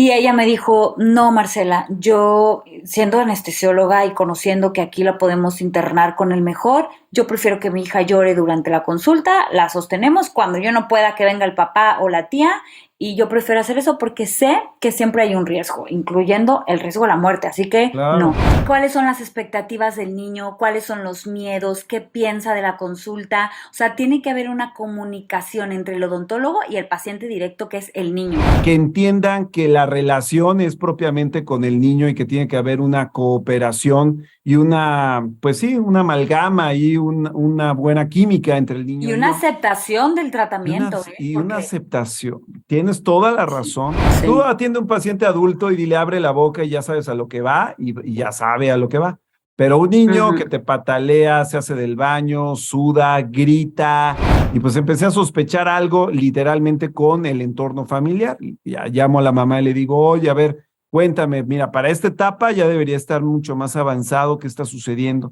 Y ella me dijo, no, Marcela, yo siendo anestesióloga y conociendo que aquí la podemos internar con el mejor, yo prefiero que mi hija llore durante la consulta, la sostenemos, cuando yo no pueda que venga el papá o la tía, y yo prefiero hacer eso porque sé que siempre hay un riesgo, incluyendo el riesgo de la muerte, así que no. Claro. ¿Cuáles son las expectativas del niño? ¿Cuáles son los miedos? ¿Qué piensa de la consulta? O sea, tiene que haber una comunicación entre el odontólogo y el paciente directo, que es el niño. Que entiendan que la relación es propiamente con el niño y que tiene que haber una cooperación y una, pues sí, una amalgama y una buena química entre el niño Y y una yo. aceptación del Y una, tratamiento, ¿eh? y una Porque aceptación. Tienes toda la sí, razón. Tú sí. atiende a un paciente adulto y dile abre la boca y ya sabes a lo que va y ya sabe a lo que va. Pero un niño que Ujú. te patalea, se hace del baño, suda, grita, y pues empecé a sospechar algo literalmente con el entorno familiar. Y ya llamo a la mamá y le digo, oye, a ver, cuéntame, mira, para esta etapa ya debería estar mucho más avanzado. ¿Qué está sucediendo?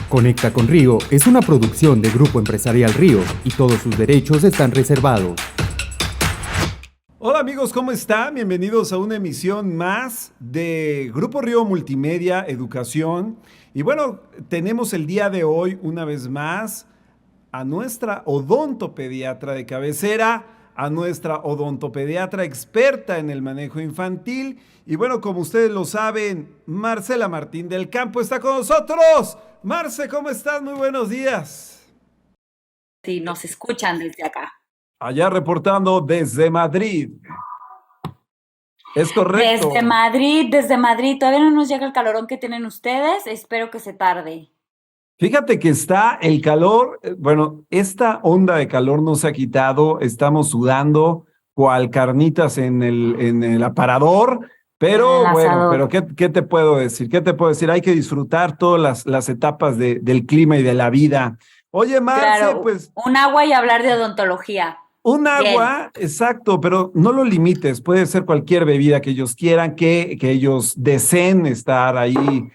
Conecta con Río es una producción de Grupo Empresarial Río y todos sus derechos están reservados. Hola amigos, ¿cómo están? Bienvenidos a una emisión más de Grupo Río Multimedia Educación. Y bueno, tenemos el día de hoy una vez más a nuestra odontopediatra de cabecera, a nuestra odontopediatra experta en el manejo infantil. Y bueno, como ustedes lo saben, Marcela Martín del Campo está con nosotros. Marce, ¿cómo estás? Muy buenos días. Sí, nos escuchan desde acá. Allá reportando desde Madrid. Es correcto. Desde Madrid, todavía no nos llega el calorón que tienen ustedes, espero que se tarde. Fíjate que está el calor, bueno, esta onda de calor no se ha quitado, estamos sudando cual carnitas en el aparador, En el pero bueno, pero asador. ¿qué te puedo decir? ¿Qué te puedo decir? Hay que disfrutar todas las etapas del clima y de la vida. Oye, Marce, Claro, pues un agua y hablar de odontología. un Bien. agua, exacto, pero no lo limites, puede ser cualquier bebida que ellos quieran, que ellos deseen estar ahí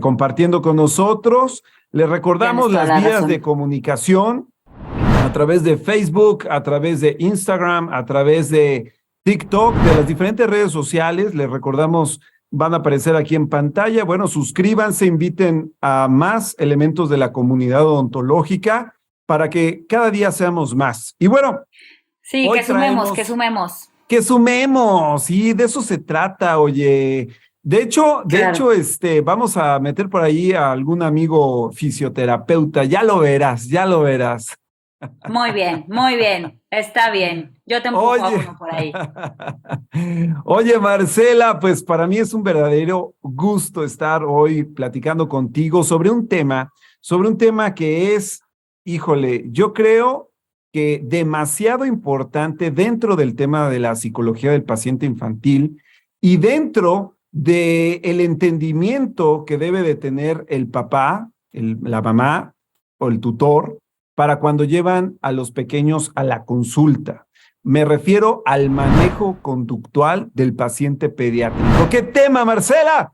compartiendo con nosotros. Les Tienes recordamos toda las la vías de razón. comunicación a través de Facebook, a través de Instagram, a través de TikTok, de las diferentes redes sociales. Les recordamos, van a aparecer aquí en pantalla. Bueno, suscríbanse, inviten a más elementos de la comunidad odontológica para que cada día seamos más. Y bueno, Sí, hoy que traemos sumemos. que sumemos, y de eso se trata, oye. Claro. Vamos a meter por ahí a algún amigo fisioterapeuta, ya lo verás, ya lo verás. Muy bien, está bien. Yo te empujo a Oye, uno por ahí. oye, Marcela, pues para mí es un verdadero gusto estar hoy platicando contigo sobre un tema que es, híjole, yo creo que demasiado importante dentro del tema de la psicología del paciente infantil y dentro de el entendimiento que debe de tener el papá, la mamá o el tutor para cuando llevan a los pequeños a la consulta. Me refiero al manejo conductual del paciente pediátrico. ¿Qué tema, Marcela?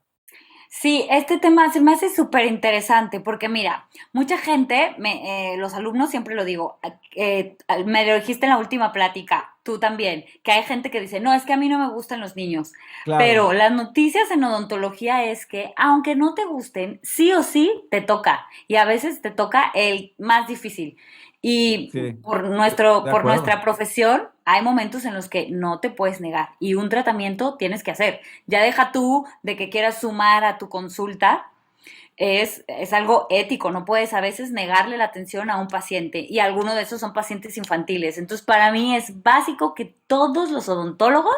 Sí, este tema se me hace súper interesante porque mira, mucha gente, los alumnos siempre lo digo, me lo dijiste en la última plática, tú también, que hay gente que dice, no, es que a mí no me gustan los niños, Claro, pero las noticias en odontología es que aunque no te gusten, sí o sí te toca y a veces te toca el más difícil. Y sí, de por acuerdo. nuestra profesión hay momentos en los que no te puedes negar y un tratamiento tienes que hacer. Ya deja tú de que quieras sumar a tu consulta, es algo ético, no puedes a veces negarle la atención a un paciente y algunos de esos son pacientes infantiles. Entonces, para mí es básico que todos los odontólogos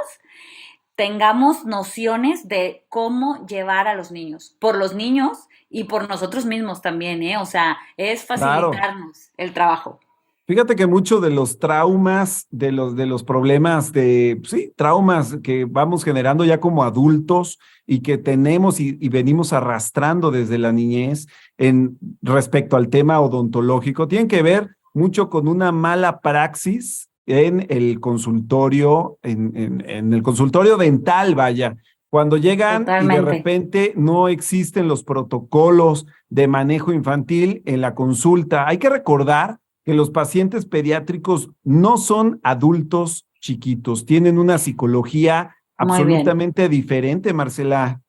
tengamos nociones de cómo llevar a los niños, por los niños y por nosotros mismos también, ¿eh? O sea, es Claro. facilitarnos el trabajo. Fíjate que muchos de los traumas, de los problemas sí, traumas que vamos generando ya como adultos y que tenemos y venimos arrastrando desde la niñez en respecto al tema odontológico, tienen que ver mucho con una mala praxis en el consultorio, en el consultorio dental, vaya. Cuando llegan y de Totalmente. repente no existen los protocolos de manejo infantil en la consulta. Hay que recordar que los pacientes pediátricos no son adultos chiquitos, tienen una psicología Muy bien. absolutamente diferente, Marcela.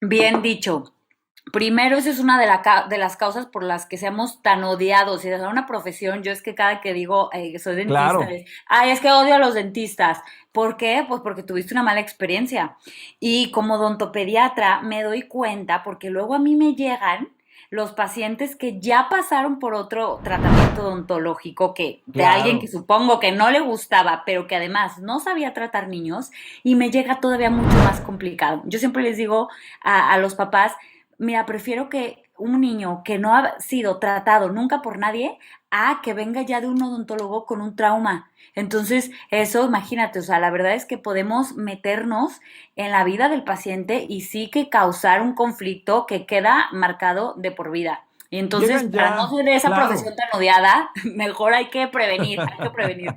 Bien dicho. Primero, esa es una de las causas por las que seamos tan odiados. Si es una profesión, yo es que cada que digo que soy dentista, Claro, es, ay, es que odio a los dentistas. ¿Por qué? Pues porque tuviste una mala experiencia. Y como odontopediatra me doy cuenta, porque luego a mí me llegan los pacientes que ya pasaron por otro tratamiento odontológico que de alguien que claro. supongo que no le gustaba, pero que además no sabía tratar niños y me llega todavía mucho más complicado. Yo siempre les digo a los papás, mira, prefiero que un niño que no ha sido tratado nunca por nadie a que venga ya de un odontólogo con un trauma. Entonces, eso, imagínate, o sea, la verdad es que podemos meternos en la vida del paciente y sí que causar un conflicto que queda marcado de por vida. Y entonces, Llegan para no ya, ser esa claro. profesión tan odiada, mejor hay que prevenir, hay que prevenir.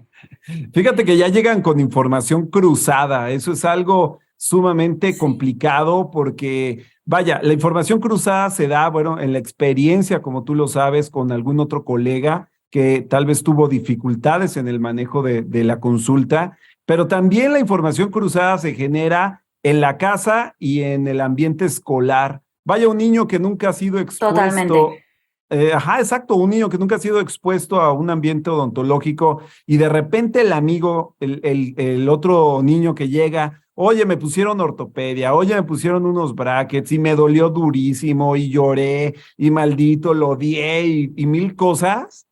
Fíjate que ya llegan con información cruzada. Eso es algo sumamente Sí, complicado porque, vaya, la información cruzada se da, bueno, en la experiencia, como tú lo sabes, con algún otro colega que tal vez tuvo dificultades en el manejo de la consulta, pero también la información cruzada se genera en la casa y en el ambiente escolar. Vaya, un niño que nunca ha sido totalmente. expuesto. Ajá, exacto, un niño que nunca ha sido expuesto a un ambiente odontológico y de repente el amigo, el otro niño que llega, oye, me pusieron ortopedia, oye, me pusieron unos brackets y me dolió durísimo y lloré y maldito, lo odié y mil cosas.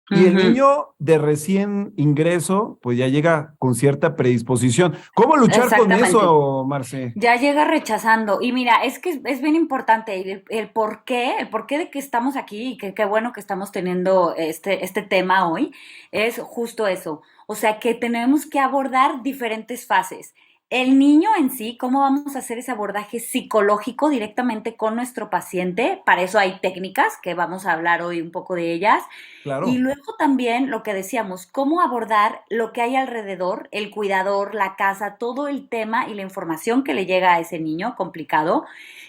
Y el Ujú, niño de recién ingreso, pues ya llega con cierta predisposición. ¿Cómo luchar con exactamente. eso, Marce? Ya llega rechazando. Y mira, es que es bien importante el por qué de que estamos aquí y que qué bueno que estamos teniendo este tema hoy, es justo eso. O sea, que tenemos que abordar diferentes fases. El niño en sí, ¿cómo vamos a hacer ese abordaje psicológico directamente con nuestro paciente? Para eso hay técnicas, que vamos a hablar hoy un poco de ellas. Y Claro. luego también lo que decíamos, cómo abordar lo que hay alrededor, el cuidador, la casa, todo el tema y la información que le llega a ese niño complicado,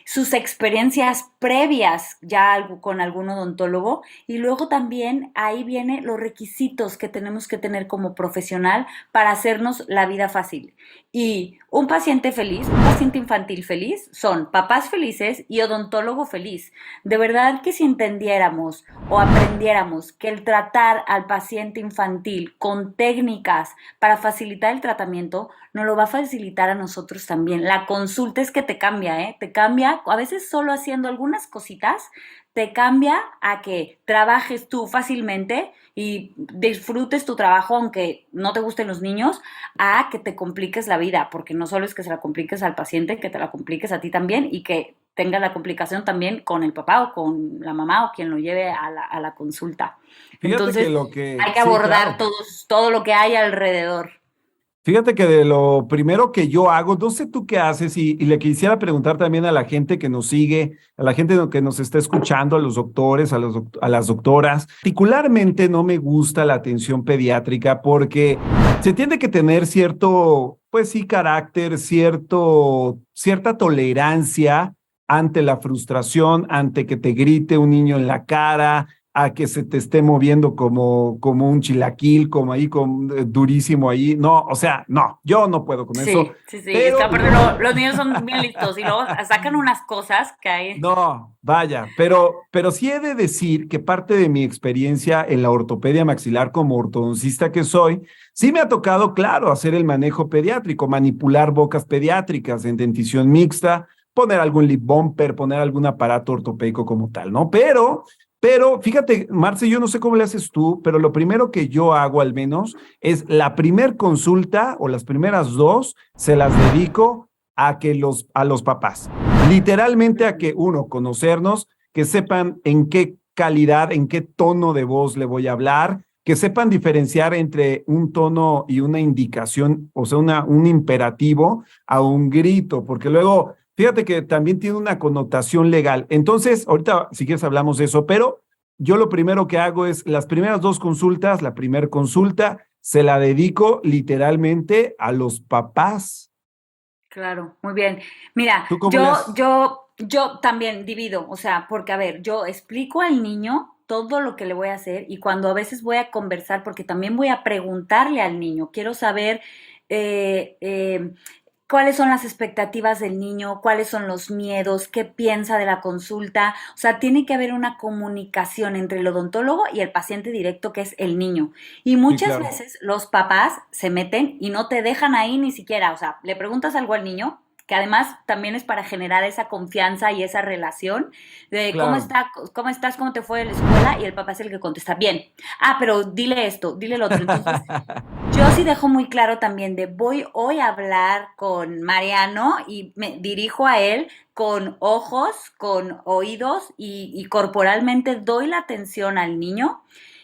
sus experiencias previas ya con algún odontólogo y luego también ahí viene los requisitos que tenemos que tener como profesional para hacernos la vida fácil. Y un paciente feliz, un paciente infantil feliz, son papás felices y odontólogo feliz. De verdad que si entendiéramos o aprendiéramos que el tratar al paciente infantil con técnicas para facilitar el tratamiento nos lo va a facilitar a nosotros también. La consulta es que te cambia, ¿eh? Te cambia, a veces solo haciendo algunas cositas, te cambia a que trabajes tú fácilmente y disfrutes tu trabajo aunque no te gusten los niños, a que te compliques la vida, porque no solo es que se la compliques al paciente, que te la compliques a ti también y que tenga la complicación también con el papá o con la mamá o quien lo lleve a la consulta. Fíjate que Entonces, lo que, hay que sí, abordar claro. todo lo que hay alrededor. Fíjate que de lo primero que yo hago, no sé tú qué haces, y le quisiera preguntar también a la gente que nos sigue, a la gente que nos está escuchando, a los doctores, a las doctoras. Particularmente no me gusta la atención pediátrica porque se tiene que tener cierto, pues sí, carácter, cierta tolerancia ante la frustración, ante que te grite un niño en la cara, a que se te esté moviendo como un chilaquil, como ahí, durísimo ahí. No, o sea, no, yo no puedo con eso, Sí, sí, sí. Es que pero aparte los niños son bien listos y luego sacan unas cosas que hay. no, vaya, pero sí he de decir que parte de mi experiencia en la ortopedia maxilar como ortodoncista que soy, sí me ha tocado, claro, hacer el manejo pediátrico, manipular bocas pediátricas en dentición mixta, poner algún lip bumper, poner algún aparato ortopédico como tal, ¿no? Pero fíjate, Marce, yo no sé cómo le haces tú, pero lo primero que yo hago al menos es la primer consulta o las primeras dos se las dedico a los papás. Literalmente a que uno, conocernos, que sepan en qué calidad, en qué tono de voz le voy a hablar, que sepan diferenciar entre un tono y una indicación, o sea, un imperativo a un grito, porque luego, fíjate que también tiene una connotación legal. Entonces, ahorita, si quieres, hablamos de eso, pero yo lo primero que hago es las primeras dos consultas, la primera consulta, se la dedico literalmente a los papás. Claro, muy bien. Mira, ¿Tú cómo le haces? yo también divido, o sea, porque a ver, yo explico al niño todo lo que le voy a hacer y cuando a veces voy a conversar, porque también voy a preguntarle al niño, quiero saber eh, eh, cuáles son las expectativas del niño, cuáles son los miedos, qué piensa de la consulta, o sea, tiene que haber una comunicación entre el odontólogo y el paciente directo, que es el niño. Y Sí, muchas claro. veces los papás se meten y no te dejan ahí ni siquiera, o sea, le preguntas algo al niño, que además también es para generar esa confianza y esa relación de Claro. cómo estás, cómo te fue en la escuela, y el papá es el que contesta, bien. Ah, pero dile esto, dile lo otro. Entonces, yo sí dejo muy claro también de voy hoy a hablar con Mariano y me dirijo a él con ojos, con oídos y corporalmente doy la atención al niño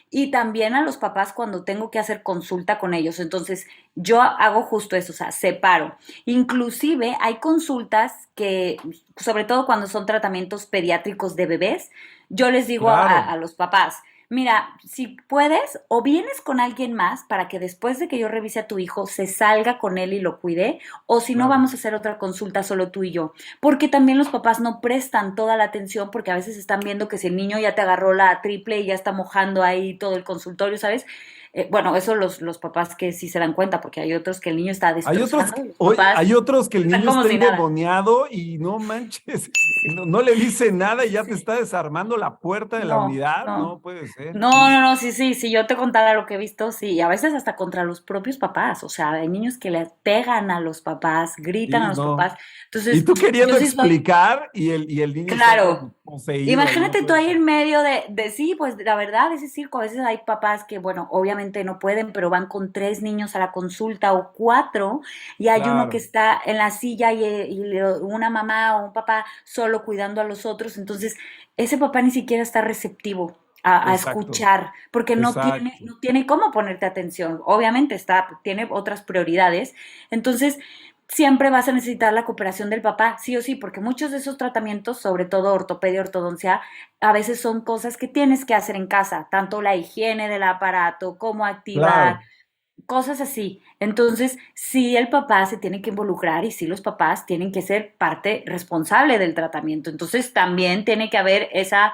y también a los papás cuando tengo que hacer consulta con ellos. Entonces, yo hago justo eso, o sea, separo. Inclusive hay consultas que, sobre todo cuando son tratamientos pediátricos de bebés, yo les digo Claro, a los papás, mira, si puedes, o vienes con alguien más para que después de que yo revise a tu hijo se salga con él y lo cuide, o si no, claro. vamos a hacer otra consulta solo tú y yo. Porque también los papás no prestan toda la atención porque a veces están viendo que si el niño ya te agarró la triple y ya está mojando ahí todo el consultorio, ¿sabes? Bueno, eso los papás que sí se dan cuenta, porque hay otros que el niño está destrozando y los papás Hay otros que el están niño como está si nada. endemoniado y no manches, no le dice nada y ya te Sí. está desarmando la puerta de la No, unidad. No no. puede ser. No, Sí, no, no, sí, sí, si yo te contara lo que he visto, sí, y a veces hasta contra los propios papás, o sea, hay niños que le pegan a los papás, gritan a sí, los no. papás, Y entonces tú queriendo yo sí soy, explicar y el niño está claro, como poseído ahí, no imagínate tú puede ahí ser. en medio de sí, pues la verdad, ese circo, a veces hay papás que, bueno, obviamente no pueden, pero van con 3 niños a la consulta o 4, y hay uno que Claro, está en la silla una mamá o un papá solo cuidando a los otros, entonces ese papá ni siquiera está receptivo a exacto, escuchar, porque exacto. no tiene cómo ponerte atención, obviamente tiene otras prioridades, entonces siempre vas a necesitar la cooperación del papá, sí o sí, porque muchos de esos tratamientos, sobre todo ortopedia, ortodoncia, a veces son cosas que tienes que hacer en casa, tanto la higiene del aparato, cómo activar, Claro, cosas así. Entonces, sí el papá se tiene que involucrar y sí los papás tienen que ser parte responsable del tratamiento. Entonces, también tiene que haber esa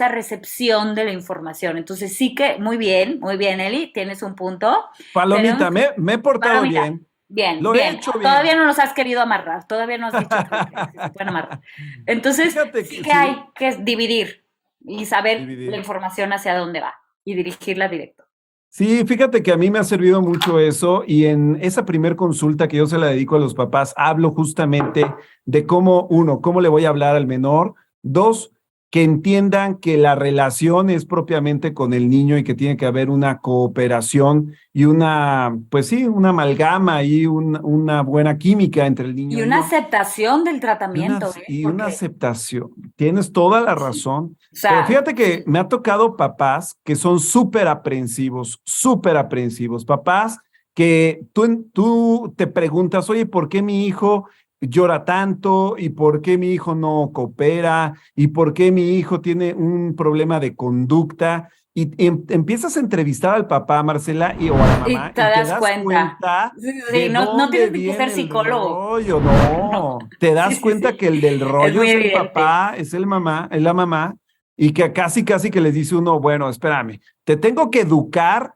recepción de la información. Entonces, sí que muy bien, Eli, tienes un punto. Tenemos Palomita, que, me he portado palomita, bien, bien, lo he bien. hecho Todavía bien. no los has querido amarrar, todavía no has dicho que se pueden amarrar. Entonces, Fíjate sí que que hay sí, que dividir y saber la dividir. información hacia dónde va y dirigirla directo. Sí, fíjate que a mí me ha servido mucho eso y en esa primer consulta que yo se la dedico a los papás, hablo justamente de cómo, uno, cómo le voy a hablar al menor, dos, que entiendan que la relación es propiamente con el niño y que tiene que haber una cooperación y una, pues sí, una amalgama y una buena química entre el Y niño y una yo. aceptación del tratamiento, ¿eh? Y una Porque, aceptación. Tienes toda la sí, razón, o pero sea, fíjate que sí, me ha tocado papás que son súper aprensivos, papás que tú te preguntas, oye, ¿por qué mi hijo llora tanto? ¿Y por qué mi hijo no coopera? ¿Y por qué mi hijo tiene un problema de conducta? Y empiezas a entrevistar al papá, Marcela, o a la y mamá, te y te das das cuenta. cuenta Sí, sí, de no, no dónde tienes ni que ser viene el psicólogo. rollo. No, No, te sí, das sí, cuenta que sí. el del Es rollo muy es el evidente. papá, es la mamá, y que casi que les dice uno, bueno, espérame, te tengo que educar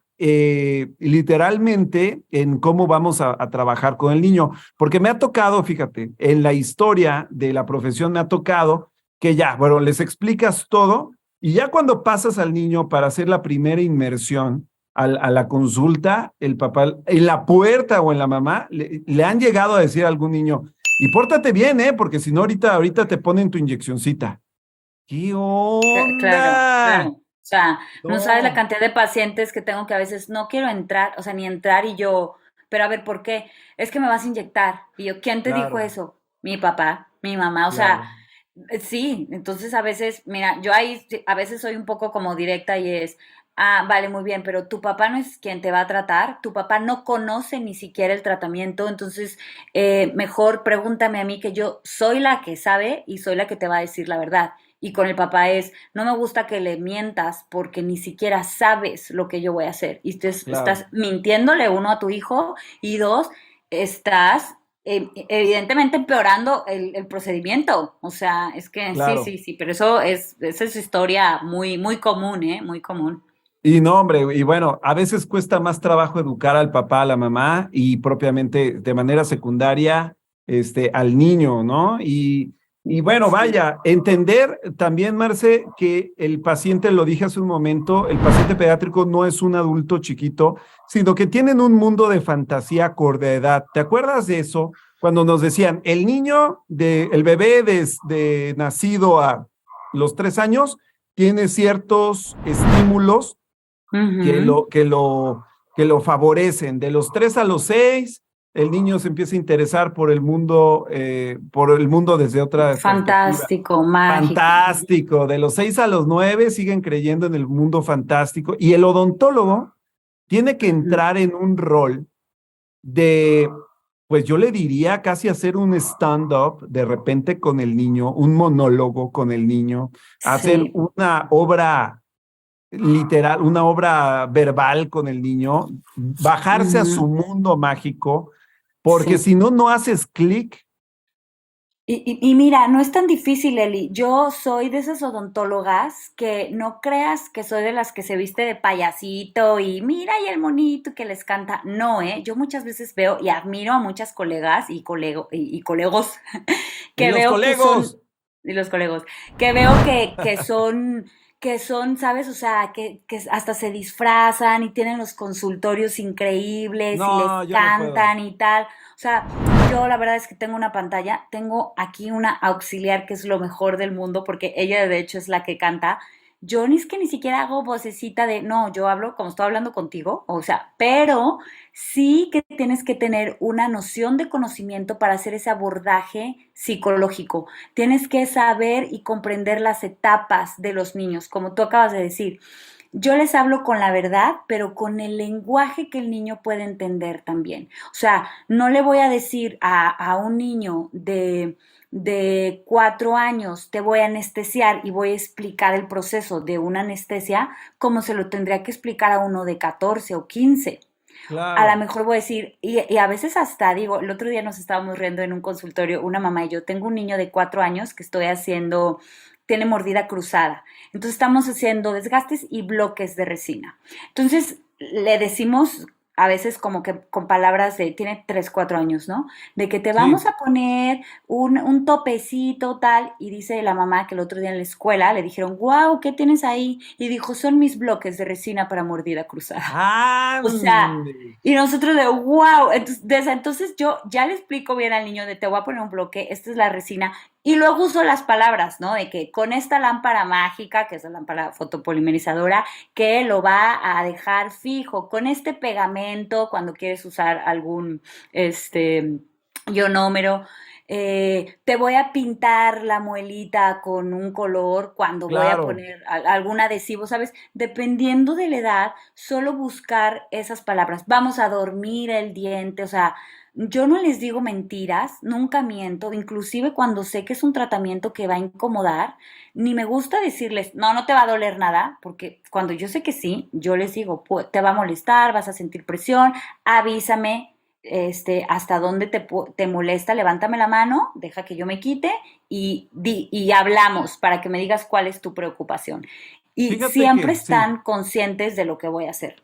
literalmente en cómo vamos a trabajar con el niño, porque me ha tocado, fíjate, en la historia de la profesión me ha tocado que ya, bueno, les explicas todo y ya cuando pasas al niño para hacer la primera inmersión, a la consulta, el papá, en la puerta o en la mamá, le han llegado a decir a algún niño, y pórtate bien, ¿eh? Porque si no, ahorita te ponen tu inyeccioncita. ¿Qué Claro, claro. onda? O sea, no sabes la No, cantidad de pacientes que tengo que a veces no quiero entrar, o sea, ni entrar y yo, pero a ver, ¿por qué? Es que me vas a inyectar. Y yo, ¿quién te dijo claro, eso? Mi papá, mi mamá, o sea, claro, sí, entonces a veces, mira, yo ahí a veces soy un poco como directa y es, ah, vale, muy bien, pero tu papá no es quien te va a tratar, tu papá no conoce ni siquiera el tratamiento, entonces mejor pregúntame a mí que yo soy la que sabe y soy la que te va a decir la verdad. Y con el papá es, no me gusta que le mientas porque ni siquiera sabes lo que yo voy a hacer. Y Claro. estás mintiéndole, uno, a tu hijo, y dos, estás evidentemente empeorando el procedimiento. O sea, es que sí, Claro. sí, sí, pero esa es historia muy, muy común, ¿eh? Muy común. Y no, hombre, y bueno, a veces cuesta más trabajo educar al papá, a la mamá y propiamente de manera secundaria, al niño, ¿no? Y bueno, Sí. vaya, entender también, Marce, que el paciente, lo dije hace un momento, el paciente pediátrico no es un adulto chiquito, sino que tienen un mundo de fantasía acorde a edad. ¿Te acuerdas de eso? Cuando nos decían, el bebé de nacido a los 3 años, tiene ciertos estímulos que Ujú. lo, que lo, que lo favorecen. De los 3 a los 6, el niño se empieza a interesar por el mundo desde otra perspectiva. Fantástico, mágico. Fantástico. De los 6 a los 9 siguen creyendo en el mundo fantástico. Y el odontólogo tiene que Ujú. entrar en un rol de, pues yo le diría casi hacer un stand-up de repente con el niño, un monólogo con el niño, hacer Sí. una obra literal, una obra verbal con el niño, bajarse a su Ujú. mundo mágico, porque Sí. si no, no haces clic. Y mira, no es tan difícil, Eli. Yo soy de esas odontólogas que no creas que soy de las que se viste de payasito y mira y el monito que les canta. No, ¿eh? Yo muchas veces veo y admiro a muchas colegas y colegos Y que los veo que son, colegos, y los colegos, que veo que son, ¿sabes? O sea, que hasta se disfrazan y tienen los consultorios increíbles y les no, yo no puedo. cantan y tal. O sea, yo la verdad es que tengo una pantalla, tengo aquí una auxiliar que es lo mejor del mundo porque ella de hecho es la que canta. Yo ni es que ni siquiera hago vocecita de, no, yo hablo como estoy hablando contigo, o sea, pero sí que tienes que tener una noción de conocimiento para hacer ese abordaje psicológico. Tienes que saber y comprender las etapas de los niños, como tú acabas de decir. Yo les hablo con la verdad, pero con el lenguaje que el niño puede entender también. O sea, no le voy a decir a un niño de 4 años, te voy a anestesiar y voy a explicar el proceso de una anestesia como se lo tendría que explicar a uno de 14 o 15. A lo Claro. mejor voy a decir, y a veces hasta digo, el otro día nos estábamos riendo en un consultorio, una mamá y yo, tengo un niño de 4 años que estoy haciendo, tiene mordida cruzada. Entonces estamos haciendo desgastes y bloques de resina. Entonces le decimos a veces como que con palabras de, tiene 3 4 años, ¿no? De que te vamos Sí, a poner un topecito tal, y dice la mamá que el otro día en la escuela le dijeron, wow, ¿qué tienes ahí? Y dijo, son mis bloques de resina para mordida cruzada. O sea, ande. y nosotros de wow, entonces, desde entonces yo ya le explico bien al niño de te voy a poner un bloque, esta es la resina, y luego uso las palabras, ¿no? De que con esta lámpara mágica, que es la lámpara fotopolimerizadora, que lo va a dejar fijo, con este pegamento, cuando quieres usar algún, ionómero, te voy a pintar la muelita con un color cuando voy a Claro. poner algún adhesivo, ¿sabes? Dependiendo de la edad, solo buscar esas palabras. Vamos a dormir el diente, o sea, yo no les digo mentiras, nunca miento, inclusive cuando sé que es un tratamiento que va a incomodar, ni me gusta decirles, no, no te va a doler nada, porque cuando yo sé que sí, yo les digo, te va a molestar, vas a sentir presión, avísame, hasta dónde te molesta, levántame la mano, deja que yo me quite y hablamos para que me digas cuál es tu preocupación. Y Fíjate siempre que, sí. están conscientes de lo que voy a hacer.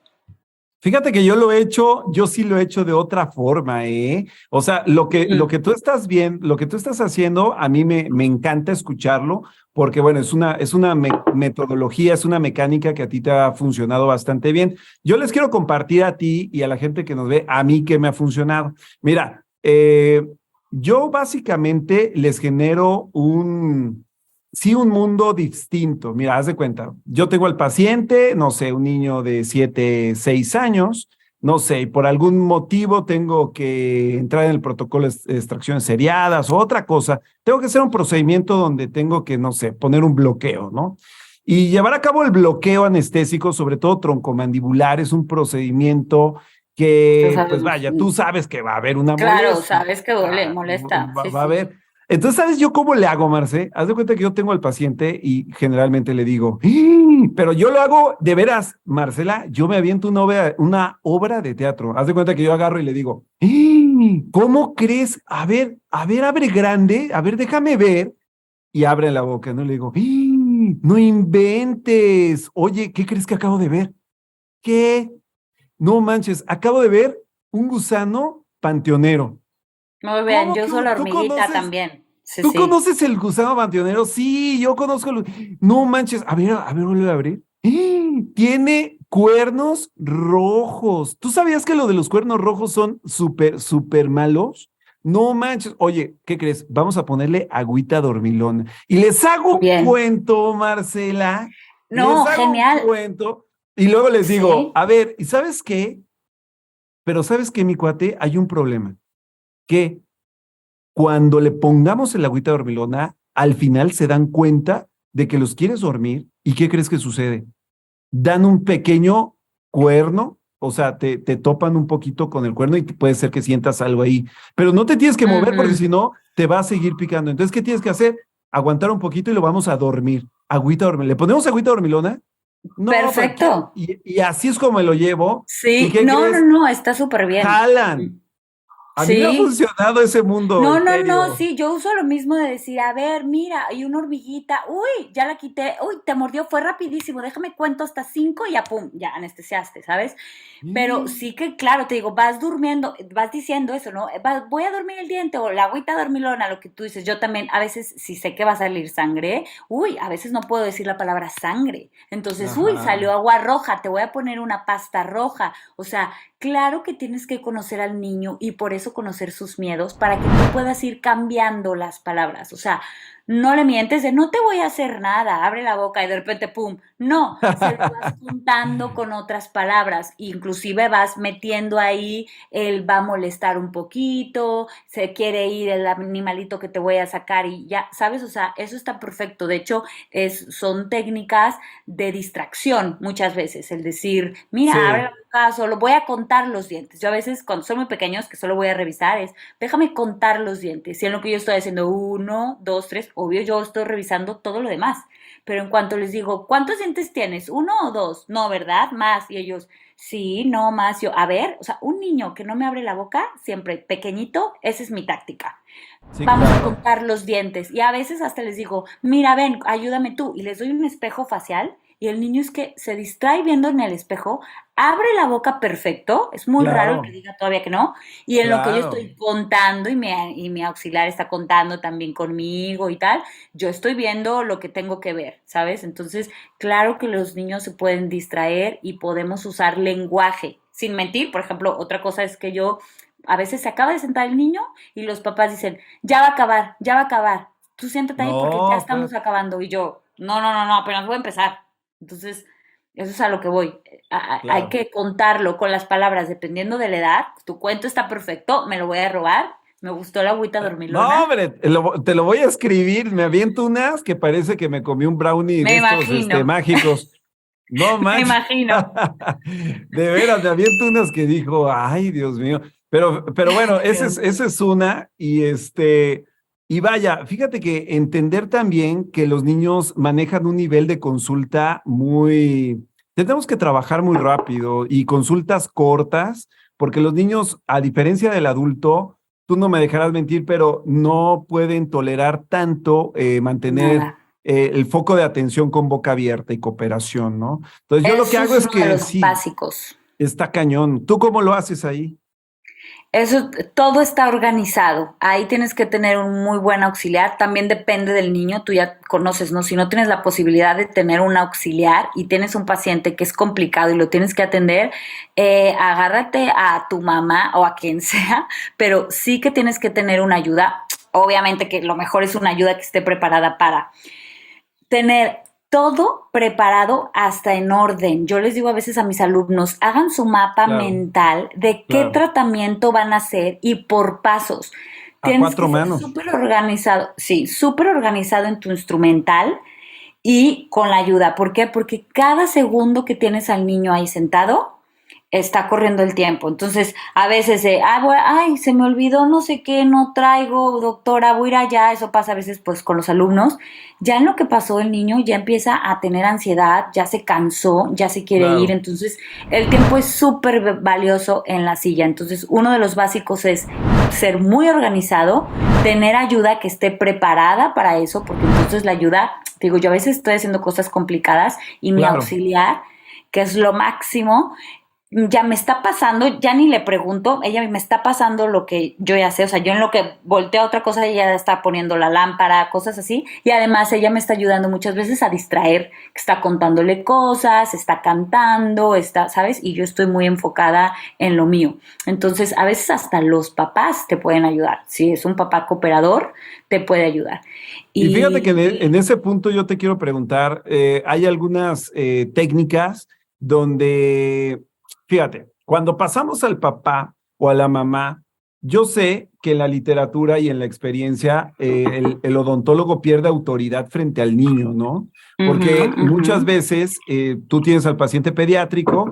Fíjate que yo lo he hecho, yo sí lo he hecho de otra forma, ¿eh? O sea, lo Ujú. que tú estás viendo, lo que tú estás haciendo, a mí me encanta escucharlo, porque bueno, es una metodología, es una mecánica que a ti te ha funcionado bastante bien. Yo les quiero compartir a ti y a la gente que nos ve, a mí que me ha funcionado. Mira, yo básicamente les genero sí, un mundo distinto. Mira, haz de cuenta, yo tengo al paciente, no sé, un niño de 7, 6 años, no sé, y por algún motivo tengo que entrar en el protocolo de extracciones seriadas o otra cosa. Tengo que hacer un procedimiento donde tengo que, no sé, poner un bloqueo, ¿no? Y llevar a cabo el bloqueo anestésico, sobre todo troncomandibular, es un procedimiento Lo que, pues sabemos. vaya, tú sabes que va a haber una Claro, molestia, sabes que duele, molesta. Sí, va a sí. haber. Entonces, ¿sabes yo cómo le hago, Marce? Haz de cuenta que yo tengo al paciente y generalmente le digo, pero yo lo hago de veras, Marcela, yo me aviento una obra de teatro. Haz de cuenta que yo agarro y le digo, ¿cómo crees? A ver, abre grande, a ver, déjame ver. Y abre la boca, ¿no? Le digo, no inventes. Oye, ¿qué crees que acabo de ver? ¿Qué? No manches, acabo de ver un gusano panteonero. Muy bien, ¿Cómo yo que uso la tú hormiguita conoces? también. Sí, ¿Tú sí. conoces el gusano panteonero? Sí, yo conozco. No manches, a ver, vuelve a abrir. Tiene cuernos rojos. ¿Tú sabías que lo de los cuernos rojos son súper malos? No manches. Oye, ¿qué crees? Vamos a ponerle agüita dormilón. Y les hago un Bien. cuento, Marcela. Les No, hago un genial. cuento. Y luego les digo, Sí. a ver, ¿y sabes qué? Pero ¿sabes qué, mi cuate? Hay un problema. Que cuando le pongamos el agüita dormilona, al final se dan cuenta de que los quieres dormir. ¿Y qué crees que sucede? Dan un pequeño cuerno, o sea, te topan un poquito con el cuerno y puede ser que sientas algo ahí. Pero no te tienes que mover porque Ujú. si no, te va a seguir picando. Entonces, ¿qué tienes que hacer? Aguantar un poquito y lo vamos a dormir. Agüita dormilona. ¿Le ponemos agüita dormilona? No, pero Perfecto. y así es como me lo llevo. ¿Y Sí, qué no, no, crees? no, está súper bien. Jalan. A mí me ha Sí. funcionado ese mundo No, no, no, etéreo. sí, yo uso lo mismo de decir, a ver, mira, hay una hormiguita, uy, ya la quité, uy, te mordió, fue rapidísimo, déjame cuento hasta 5 y ya, pum, ya anestesiaste, ¿sabes? Pero sí que, claro, te digo, vas durmiendo, vas diciendo eso, ¿no? Voy a dormir el diente o la agüita dormilona, lo que tú dices. Yo también, a veces, si sé que va a salir sangre, uy, a veces no puedo decir la palabra sangre. Entonces, uy, Ajá. salió agua roja, te voy a poner una pasta roja. O sea, claro que tienes que conocer al niño y por eso conocer sus miedos para que tú puedas ir cambiando las palabras. O sea, no le mientes de no te voy a hacer nada, abre la boca y de repente, pum. No, se lo vas contando con otras palabras, inclusive vas metiendo ahí, él va a molestar un poquito, se quiere ir el animalito que te voy a sacar y ya, ¿sabes? O sea, eso está perfecto. De hecho, son técnicas de distracción muchas veces, el decir, mira, abre la Sí, boca, solo voy a contar los dientes. Yo a veces cuando son muy pequeños, que solo voy a revisar, déjame contar los dientes. Y en lo que yo estoy haciendo, uno, dos, tres, obvio yo estoy revisando todo lo demás. Pero en cuanto les digo, ¿cuántos dientes tienes? ¿Uno o dos? No, ¿verdad? Más. Y ellos, sí, no, más. Yo, a ver, o sea, un niño que no me abre la boca, siempre pequeñito, esa es mi táctica. sí, Vamos a claro. contar los dientes. Y a veces hasta les digo, mira, ven, ayúdame tú. Y les doy un espejo facial. Y el niño es que se distrae viendo en el espejo, abre la boca perfecto. Es muy raro el que Claro, diga todavía que no. Y en lo que yo claro. estoy contando y mi auxiliar está contando también conmigo y tal, yo estoy viendo lo que tengo que ver, ¿sabes? Entonces, claro que los niños se pueden distraer y podemos usar lenguaje. Sin mentir, por ejemplo, otra cosa es que yo, a veces se acaba de sentar el niño y los papás dicen, ya va a acabar, ya va a acabar. Tú siéntate ahí porque ya No, estamos acabando. Y yo, no, no, no, no, apenas voy a empezar. Entonces, eso es a lo que voy. Hay claro. que contarlo con las palabras, dependiendo de la edad. Tu cuento está perfecto, me lo voy a robar. Me gustó la agüita No, dormilona. hombre, te lo voy a escribir. Me aviento unas que parece que me comí un brownie de Me estos, imagino, mágicos. No me manches. imagino. De veras, me aviento unas que dijo, ay, Dios mío. Pero bueno, Dios mío. esa es una. Y vaya, fíjate que entender también que los niños manejan un nivel de consulta tenemos que trabajar muy rápido y consultas cortas, porque los niños, a diferencia del adulto, tú no me dejarás mentir, pero no pueden tolerar tanto mantener Nada. el foco de atención con boca abierta y cooperación, ¿no? Entonces yo lo que Eso hago es es uno de que los sí, básicos. está cañón. ¿Tú cómo lo haces ahí? Eso, todo está organizado. Ahí tienes que tener un muy buen auxiliar. También depende del niño. Tú ya conoces, ¿no? Si no tienes la posibilidad de tener un auxiliar y tienes un paciente que es complicado y lo tienes que atender, agárrate a tu mamá o a quien sea, pero sí que tienes que tener una ayuda. Obviamente que lo mejor es una ayuda que esté preparada para tener todo preparado hasta en orden. Yo les digo a veces a mis alumnos, hagan su mapa Claro, mental de qué claro. tratamiento van a hacer y por pasos. A Tienes cuatro que ser manos. súper organizado, sí, súper organizado en tu instrumental y con la ayuda. ¿Por qué? Porque cada segundo que tienes al niño ahí sentado, está corriendo el tiempo. Entonces, a veces, ay, se me olvidó no sé qué, no traigo, doctora, voy a ir allá. Eso pasa a veces pues con los alumnos. Ya en lo que pasó el niño ya empieza a tener ansiedad, ya se cansó, ya se quiere ir. Claro, Entonces, el tiempo es súper valioso en la silla. Entonces, uno de los básicos es ser muy organizado, tener ayuda que esté preparada para eso, porque entonces la ayuda, digo, yo a veces estoy haciendo cosas complicadas y mi claro. auxiliar, que es lo máximo, ya me está pasando, ya ni le pregunto, ella me está pasando lo que yo ya sé, o sea, yo en lo que volteo a otra cosa, ella está poniendo la lámpara, cosas así, y además ella me está ayudando muchas veces a distraer, que está contándole cosas, está cantando, está, ¿sabes? Y yo estoy muy enfocada en lo mío. Entonces, a veces hasta los papás te pueden ayudar. Si es un papá cooperador, te puede ayudar. Y fíjate que en Y ese punto yo te quiero preguntar, hay algunas técnicas donde, fíjate, cuando pasamos al papá o a la mamá, yo sé que en la literatura y en la experiencia el odontólogo pierde autoridad frente al niño, ¿no? ujú, Porque ujú. muchas veces tú tienes al paciente pediátrico,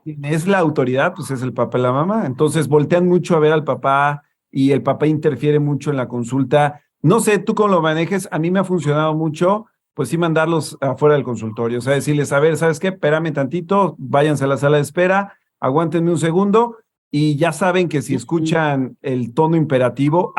quien es la autoridad, pues es el papá y la mamá. Entonces voltean mucho a ver al papá y el papá interfiere mucho en la consulta. No sé tú cómo lo manejes, a mí me ha funcionado mucho, pues sí mandarlos afuera del consultorio, o sea, decirles, a ver, ¿sabes qué? Espérame tantito, váyanse a la sala de espera, aguántenme un segundo y ya saben que si Ujú, escuchan el tono imperativo,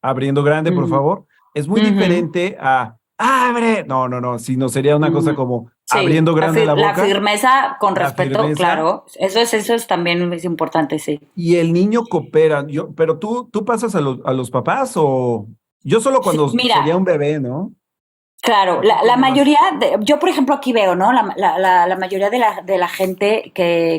abriendo grande, por ujú, favor, es muy ujú. diferente a, abre, no, sino sería una cosa Ujú. como Sí, abriendo grande la la boca, firmeza con la respeto, firmeza claro, eso es también es importante, sí. y el niño coopera. Pero tú pasas a los papás o yo solo Sí, cuando sería mira, un bebé, ¿no? claro, ¿O tú la cómo vas? mayoría, yo por ejemplo aquí veo, ¿no? La mayoría de la gente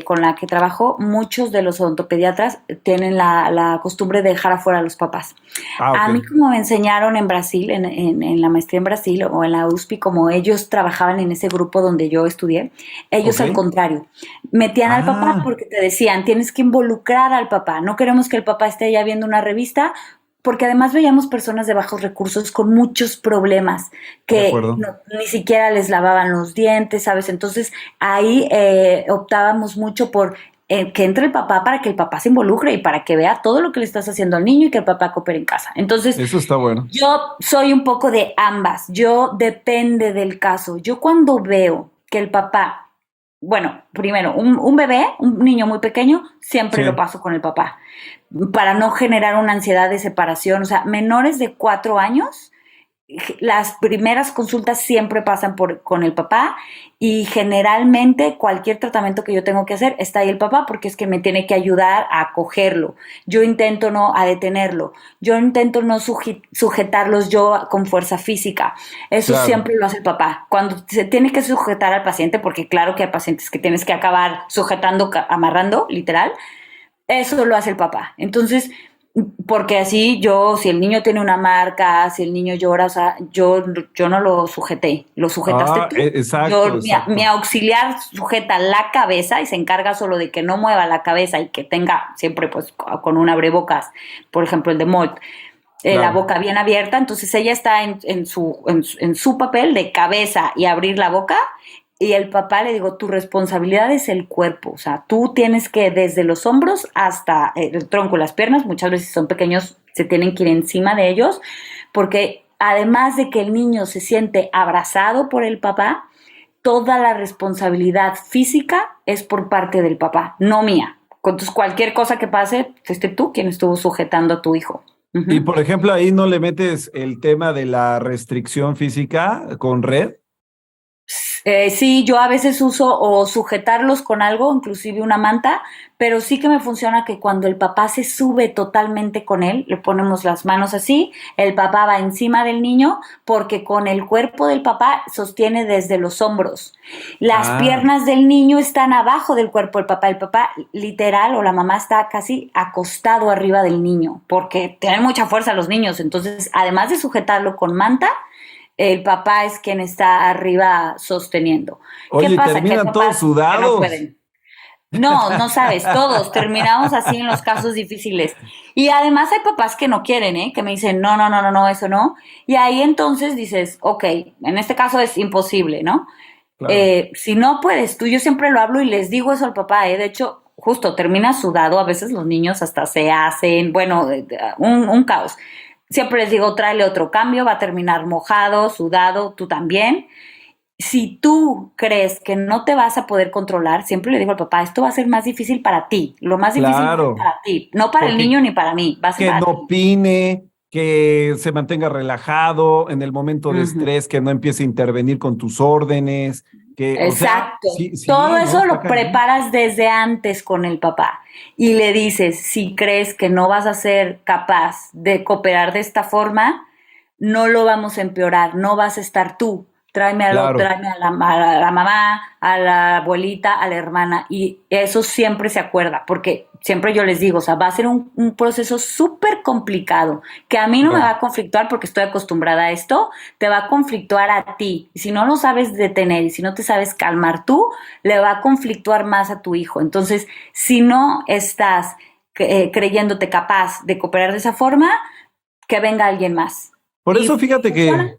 con la que trabajo, muchos de los odontopediatras tienen la costumbre de dejar afuera a los papás. Ah, ok, A mí como me enseñaron en Brasil, en la maestría en Brasil o en la USP, como ellos trabajaban en ese grupo donde yo estudié, ellos ok. al contrario, metían al papá Ah, porque te decían, tienes que involucrar al papá, no queremos que el papá esté ya viendo una revista, porque además veíamos personas de bajos recursos con muchos problemas de que acuerdo. ni siquiera les lavaban los dientes, ¿sabes? Entonces ahí optábamos mucho por que entre el papá para que el papá se involucre y para que vea todo lo que le estás haciendo al niño y que el papá coopere en casa. Entonces, Eso está bueno. yo soy un poco de ambas. Yo depende del caso. Yo cuando veo que el papá, bueno, primero, un bebé, un niño muy pequeño, siempre lo Sí. paso con el papá para no generar una ansiedad de separación. O sea, menores de 4 años, las primeras consultas siempre pasan con el papá y generalmente cualquier tratamiento que yo tengo que hacer está ahí el papá porque es que me tiene que ayudar a cogerlo. Yo intento no a detenerlo. Yo intento no sujetarlos yo con fuerza física. Eso Claro. siempre lo hace el papá. Cuando se tiene que sujetar al paciente, porque claro que hay pacientes que tienes que acabar sujetando, amarrando, literal, eso lo hace el papá. Entonces, porque así yo, si el niño tiene una marca, si el niño llora, o sea, yo no lo sujeté, lo sujetaste tú. Exacto, Mi exacto. auxiliar sujeta la cabeza y se encarga solo de que no mueva la cabeza y que tenga siempre pues con un abrebocas, por ejemplo el de Molt, la Claro. boca bien abierta, entonces ella está en su papel de cabeza y abrir la boca y el papá le digo, tu responsabilidad es el cuerpo, o sea, tú tienes que desde los hombros hasta el tronco, las piernas, muchas veces son pequeños, se tienen que ir encima de ellos, porque además de que el niño se siente abrazado por el papá, toda la responsabilidad física es por parte del papá, no mía. Entonces, cualquier cosa que pase, fuiste tú quien estuvo sujetando a tu hijo. Y Ujú. por ejemplo, ahí no le metes el tema de la restricción física con red. Sí, yo a veces uso o sujetarlos con algo, inclusive una manta, pero sí que me funciona que cuando el papá se sube totalmente con él, le ponemos las manos así, el papá va encima del niño porque con el cuerpo del papá sostiene desde los hombros. Las Ah, piernas del niño están abajo del cuerpo del papá. El papá literal o la mamá está casi acostado arriba del niño porque tienen mucha fuerza los niños. Entonces, además de sujetarlo con manta, el papá es quien está arriba sosteniendo. ¿Qué oye, pasa? Que hay terminan todos papás que no sudados. pueden. No, no sabes, todos terminamos así en los casos difíciles. Y además hay papás que no quieren, ¿eh? Que me dicen, no, eso no. Y ahí entonces dices, ok, en este caso es imposible, ¿no? Claro. Si no puedes tú, yo siempre lo hablo y les digo eso al papá, ¿eh? De hecho, justo termina sudado, a veces los niños hasta se hacen, bueno, un caos. Siempre les digo, tráele otro cambio, va a terminar mojado, sudado, tú también. Si tú crees que no te vas a poder controlar, siempre le digo al papá, esto va a ser más difícil para ti, lo más difícil va a ser Claro, para ti, no para el porque niño ni para mí, va a ser que para no ti. opine, que se mantenga relajado en el momento de Ujú. estrés, que no empiece a intervenir con tus órdenes, que, o sea, Exacto. sí, Todo sí, no, eso está lo cañón. preparas desde antes con el papá y le dices, si crees que no vas a ser capaz de cooperar de esta forma, no lo vamos a empeorar, no vas a estar tú. Claro. Tráeme a la mamá, a la abuelita, a la hermana. Y eso siempre se acuerda, porque siempre yo les digo, o sea, va a ser un proceso súper complicado, que a mí no me va Claro. a conflictuar porque estoy acostumbrada a esto, te va a conflictuar a ti. Y si no lo sabes detener y si no te sabes calmar tú, le va a conflictuar más a tu hijo. Entonces, si no estás creyéndote capaz de cooperar de esa forma, que venga alguien más. Por Y eso fíjate funciona. que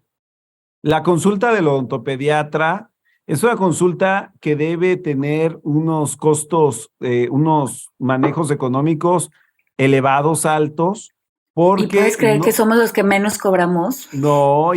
la consulta del odontopediatra es una consulta que debe tener unos costos, unos manejos económicos elevados, altos, ¿Y porque puedes creer que somos los que menos cobramos? no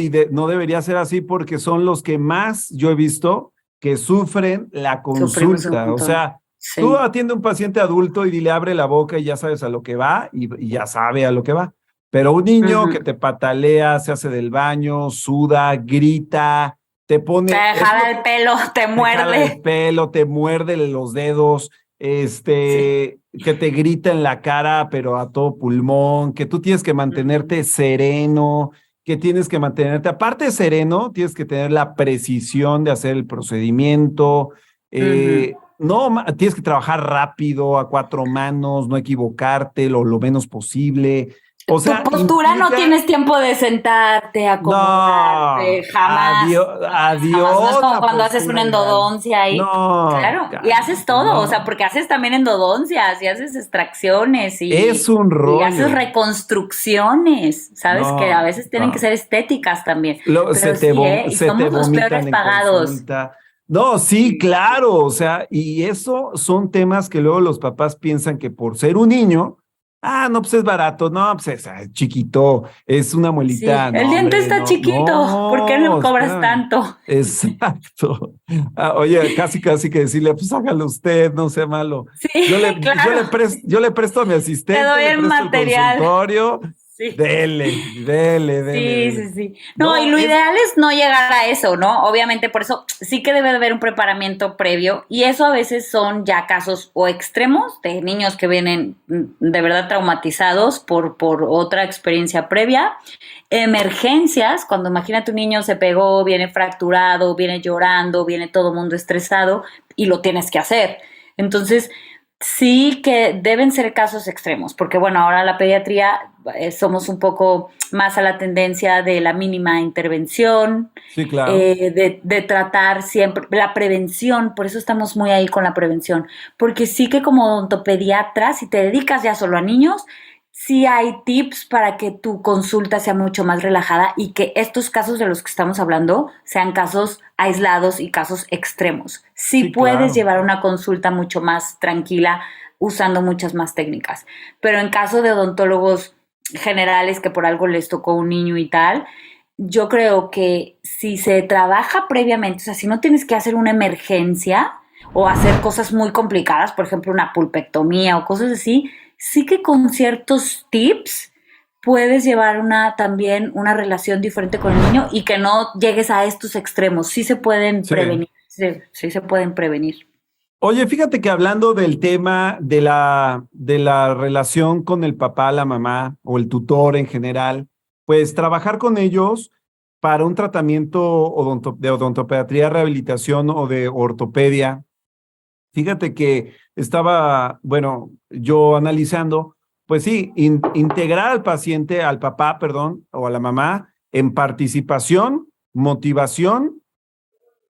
debería ser así porque son los que más yo he visto que sufren la Sufrimos un consulta. O montón. sea, tú Sí. atiende a un paciente adulto y dile abre la boca y ya sabes a lo que va y ya sabe a lo que va. Pero un niño que Ujú. te patalea, se hace del baño, suda, grita, te Te pone, es jala lo el pelo, te te jala el muerde. pelo, te muerde los dedos, Sí. que te grita en la cara, pero a todo pulmón, que tú tienes que Ujú. mantenerte sereno, que tienes que mantenerte, aparte de sereno, tienes que tener la precisión de hacer el procedimiento, Ujú. no, tienes que trabajar rápido, a cuatro manos, no equivocarte lo menos posible. O Tu sea, postura no implica tienes tiempo de sentarte, acomodarte, no, jamás, adiós, jamás, jamás. No es adiós como la cuando haces una postura ideal. endodoncia y No, claro, y haces cállate, todo, o sea, no. porque haces también endodoncias y haces extracciones Es un y haces rollo. reconstrucciones, sabes que a No, veces tienen que no. ser estéticas también, Se pero te, sí, y se te somos los peores vomitan en pagados. consulta. No, sí, Sí. claro. O sea, y eso son temas que luego los papás piensan que por ser un niño, no, pues es barato, no, pues es chiquito, es una Sí, muelita. el No, diente hombre, está no, chiquito, ¿por qué no no, cobras espérame. tanto? Exacto. Oye, casi, casi que decirle, pues hágalo usted, no sea malo. Sí, claro, sí. Yo le presto a mi Te asistente, doy le el presto el material. consultorio. Sí. Dele, dele, dele, Sí, dele. sí, sí. No, y No, lo es, ideal es no llegar a eso, ¿no? Obviamente, por eso sí que debe de haber un preparamiento previo y eso a veces son ya casos o extremos de niños que vienen de verdad traumatizados por otra experiencia previa, emergencias, cuando imagínate un niño se pegó, viene fracturado, viene llorando, viene todo el mundo estresado y lo tienes que hacer. Entonces, sí que deben ser casos extremos, porque bueno, ahora la pediatría somos un poco más a la tendencia de la mínima intervención, sí, claro. de tratar siempre la prevención, por eso estamos muy ahí con la prevención, porque sí que como odontopediatra, si te dedicas ya solo a niños, sí hay tips para que tu consulta sea mucho más relajada y que estos casos de los que estamos hablando sean casos aislados y casos extremos. Sí Sí, puedes claro. llevar una consulta mucho más tranquila usando muchas más técnicas, pero en caso de odontólogos generales que por algo les tocó un niño y tal, yo creo que si se trabaja previamente, o sea, si no tienes que hacer una emergencia o hacer cosas muy complicadas, por ejemplo, una pulpectomía o cosas así, sí que con ciertos tips puedes llevar también una relación diferente con el niño y que no llegues a estos extremos. Sí se pueden Sí. prevenir, sí se pueden prevenir. Oye, fíjate que hablando del tema de la relación con el papá, la mamá o el tutor en general, pues trabajar con ellos para un tratamiento de odontopediatría, rehabilitación o de ortopedia. Fíjate que estaba, bueno, yo analizando, pues sí, integrar al paciente, al papá, perdón, o a la mamá en participación, motivación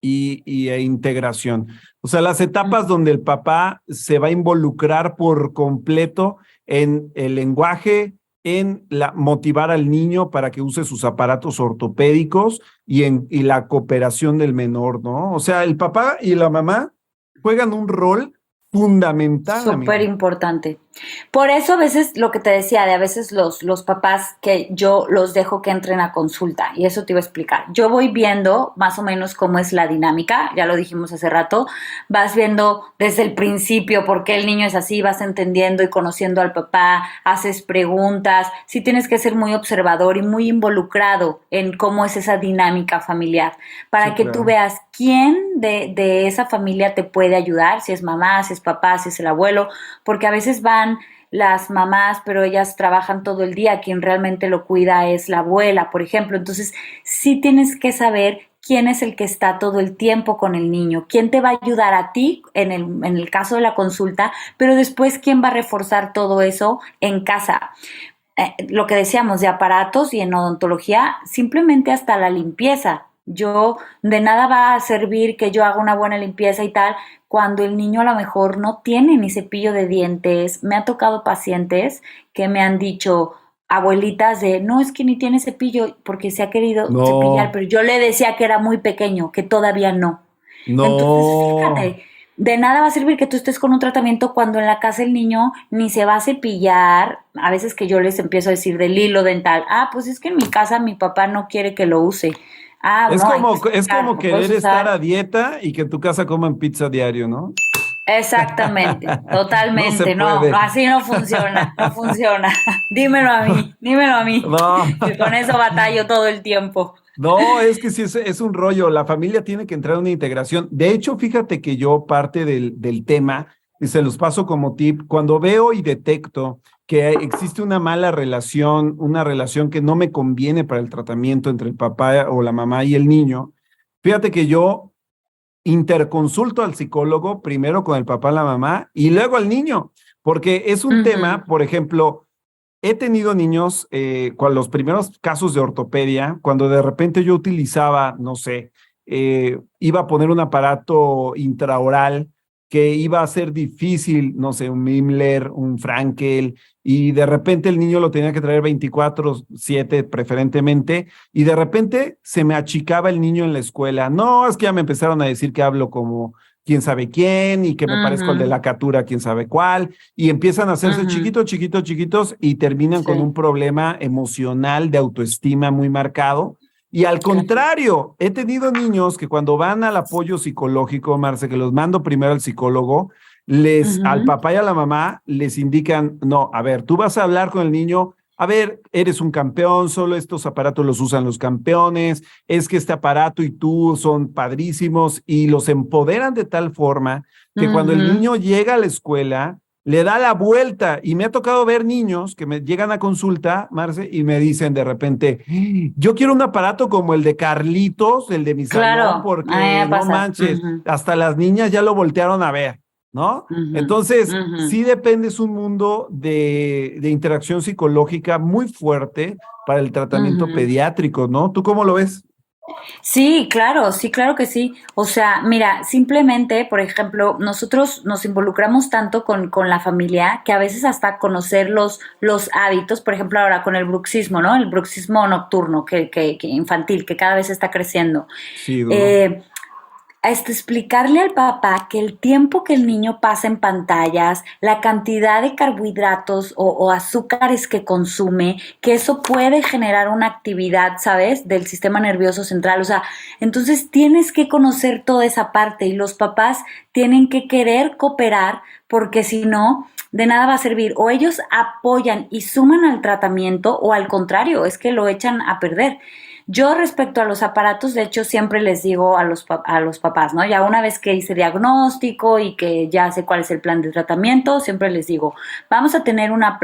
e integración. O sea, las etapas donde el papá se va a involucrar por completo en el lenguaje, en motivar al niño para que use sus aparatos ortopédicos y la cooperación del menor, ¿no? O sea, el papá y la mamá juegan un rol fundamental, Súper amiga. importante. Por eso a veces lo que te decía, de a veces los papás que yo los dejo que entren a consulta, y eso te iba a explicar. Yo voy viendo más o menos cómo es la dinámica, ya lo dijimos hace rato, vas viendo desde el principio por qué el niño es así, vas entendiendo y conociendo al papá, haces preguntas, sí tienes que ser muy observador y muy involucrado en cómo es esa dinámica familiar, Sí, para que tú claro. veas quién de esa familia te puede ayudar, si es mamá, si es papá, si es el abuelo, porque a veces van las mamás, pero ellas trabajan todo el día, quien realmente lo cuida es la abuela, por ejemplo. Entonces, sí tienes que saber quién es el que está todo el tiempo con el niño, quién te va a ayudar a ti en el caso de la consulta, pero después quién va a reforzar todo eso en casa. Lo que decíamos de aparatos y en odontología, simplemente hasta la limpieza. Yo, de nada va a servir que yo haga una buena limpieza y tal, cuando el niño a lo mejor no tiene ni cepillo de dientes. Me ha tocado pacientes que me han dicho, abuelitas de, no, es que ni tiene cepillo porque se ha querido cepillar, No, pero yo le decía que era muy pequeño, que todavía no. Entonces, no. fíjate, de nada va a servir que tú estés con un tratamiento cuando en la casa el niño ni se va a cepillar. A veces que yo les empiezo a decir del hilo dental. Ah, pues es que en mi casa mi papá no quiere que lo use. Ah, no, hay que Es explicar, como lo puedes querer estar usar. a dieta y que en tu casa coman pizza diario, ¿no? Exactamente, No se totalmente. No, no, puede. así no funciona, no funciona. Dímelo a mí, No, que con eso batallo todo el tiempo. no, es que sí es un rollo. La familia tiene que entrar en una integración. De hecho, fíjate que yo parte del tema, y se los paso como tip, cuando veo y detecto que existe una relación que no me conviene para el tratamiento entre el papá o la mamá y el niño, fíjate que yo interconsulto al psicólogo primero con el papá, la mamá y luego al niño, porque es un Ujú, tema, por ejemplo, he tenido niños, con los primeros casos de ortopedia, cuando de repente yo utilizaba, no sé, iba a poner un aparato intraoral que iba a ser difícil, no sé, un Mimler, un Frankel, y de repente el niño lo tenía que traer 24/7 preferentemente, y de repente se me achicaba el niño en la escuela. No, es que ya me empezaron a decir que hablo como quién sabe quién y que me parezco al de ujú, la catura quién sabe cuál y empiezan a hacerse ujú. chiquitos, chiquitos, chiquitos y terminan con Sí, un problema emocional de autoestima muy marcado. Y al claro. contrario, he tenido niños que cuando van al apoyo psicológico, Marce, que los mando primero al psicólogo, al Ujú, papá y a la mamá les indican, no, a ver, tú vas a hablar con el niño, a ver, eres un campeón, solo estos aparatos los usan los campeones, es que este aparato y tú son padrísimos y los empoderan de tal forma que cuando el ujú. niño llega a la escuela, le da la vuelta. Y me ha tocado ver niños que me llegan a consulta, Marce, y me dicen de repente, yo quiero un aparato como el de Carlitos, el de mi salón, Claro, a mí porque me no pasa. manches, hasta las niñas ya lo voltearon a ver, ¿no? Ujú, Entonces, ujú. sí depende, es un mundo de interacción psicológica muy fuerte para el tratamiento Ujú. pediátrico, ¿no? ¿Tú cómo lo ves? Sí, claro que sí. O sea, mira, simplemente, por ejemplo, nosotros nos involucramos tanto con la familia que a veces hasta conocer los hábitos, por ejemplo, ahora con el bruxismo, ¿no? El bruxismo nocturno, que infantil, que cada vez está creciendo. Sí, duro. Eh, explicarle al papá que el tiempo que el niño pasa en pantallas, la cantidad de carbohidratos o azúcares que consume, que eso puede generar una actividad, ¿sabes? Del sistema nervioso central. O sea, entonces tienes que conocer toda esa parte y los papás tienen que querer cooperar porque si no, de nada va a servir. O ellos apoyan y suman al tratamiento o al contrario, es que lo echan a perder. Yo respecto a los aparatos, de hecho, siempre les digo a los papás, ¿no? Ya una vez que hice diagnóstico y que ya sé cuál es el plan de tratamiento, siempre les digo, vamos a tener una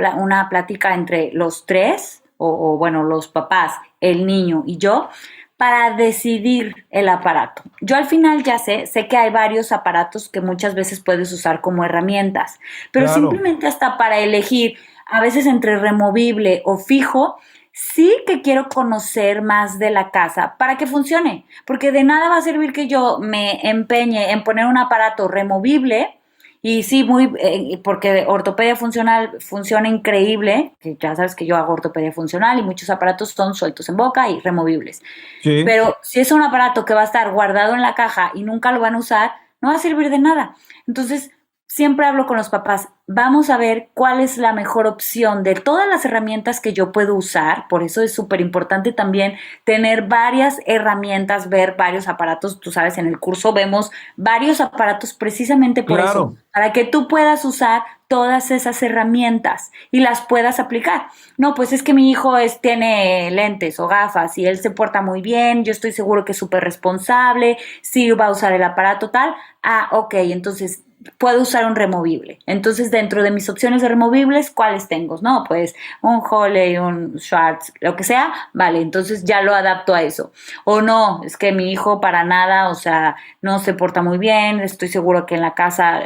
plática entre los tres, bueno, los papás, el niño y yo, para decidir el aparato. Yo al final ya sé que hay varios aparatos que muchas veces puedes usar como herramientas, pero Claro. simplemente hasta para elegir, a veces entre removible o fijo, sí que quiero conocer más de la casa para que funcione, porque de nada va a servir que yo me empeñe en poner un aparato removible y sí, porque ortopedia funcional funciona increíble, que ya sabes que yo hago ortopedia funcional y muchos aparatos son sueltos en boca y removibles. Sí. Pero si es un aparato que va a estar guardado en la caja y nunca lo van a usar, no va a servir de nada. Entonces, siempre hablo con los papás, vamos a ver cuál es la mejor opción de todas las herramientas que yo puedo usar, por eso es súper importante también tener varias herramientas, ver varios aparatos, tú sabes, en el curso vemos varios aparatos precisamente por eso, Claro, para que tú puedas usar todas esas herramientas y las puedas aplicar. No, pues es que mi hijo tiene lentes o gafas y él se porta muy bien, yo estoy seguro que es súper responsable, sí va a usar el aparato tal. Ah, ok, entonces puedo usar un removible. Entonces, dentro de mis opciones de removibles, ¿cuáles tengo? No, pues un Holley, un Schwartz, lo que sea, vale, entonces ya lo adapto a eso. O no, es que mi hijo para nada, o sea, no se porta muy bien, estoy seguro que en la casa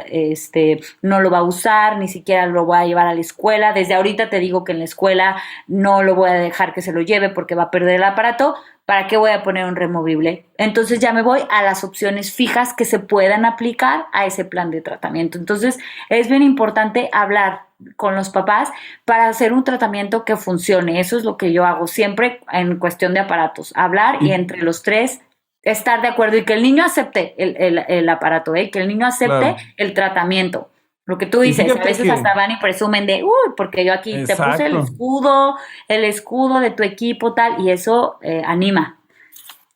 no lo va a usar, ni siquiera lo voy a llevar a la escuela. Desde ahorita te digo que en la escuela no lo voy a dejar que se lo lleve porque va a perder el aparato. ¿Para qué voy a poner un removible? Entonces ya me voy a las opciones fijas que se puedan aplicar a ese plan de tratamiento. Entonces es bien importante hablar con los papás para hacer un tratamiento que funcione. Eso es lo que yo hago siempre en cuestión de aparatos. Hablar y y entre los tres estar de acuerdo y que el niño acepte el aparato, que el niño acepte claro. el tratamiento. Lo que tú Y dices, a fíjate veces hasta que, van y presumen de, porque yo aquí te puse exacto. el escudo de tu equipo tal, y eso anima.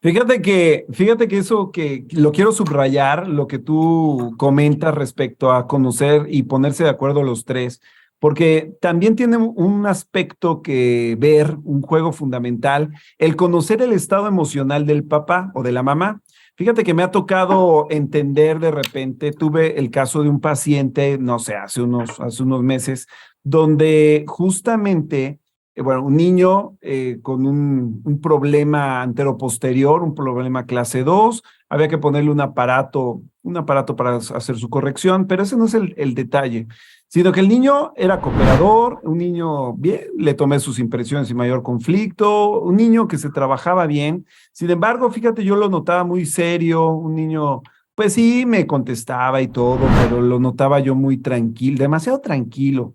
Fíjate que eso que lo quiero subrayar, lo que tú comentas respecto a conocer y ponerse de acuerdo los tres, porque también tiene un aspecto que ver, un juego fundamental, el conocer el estado emocional del papá o de la mamá. Fíjate que me ha tocado entender de repente, tuve el caso de un paciente, no sé, hace unos meses, donde justamente bueno, un niño con un problema anteroposterior, un problema clase 2, había que ponerle un aparato para hacer su corrección, pero ese no es el detalle, sino que el niño era cooperador, un niño bien, le tomé sus impresiones sin mayor conflicto, un niño que se trabajaba bien. Sin embargo, fíjate, yo lo notaba muy serio, un niño, pues sí, me contestaba y todo, pero lo notaba yo muy tranquilo, demasiado tranquilo.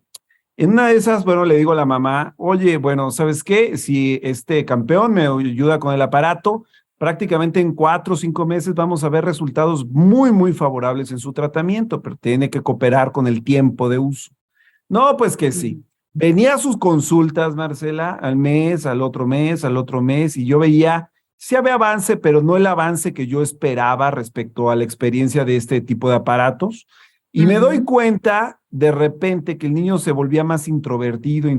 En una de esas, bueno, le digo a la mamá, oye, bueno, ¿sabes qué? Si este campeón me ayuda con el aparato, prácticamente en 4 o 5 meses vamos a ver resultados muy, muy favorables en su tratamiento, pero tiene que cooperar con el tiempo de uso. No, pues que sí. Venía a sus consultas, Marcela, al mes, al otro mes, al otro mes, y yo veía, sí había avance, pero no el avance que yo esperaba respecto a la experiencia de este tipo de aparatos. Y me doy Ujú. cuenta de repente que el niño se volvía más introvertido,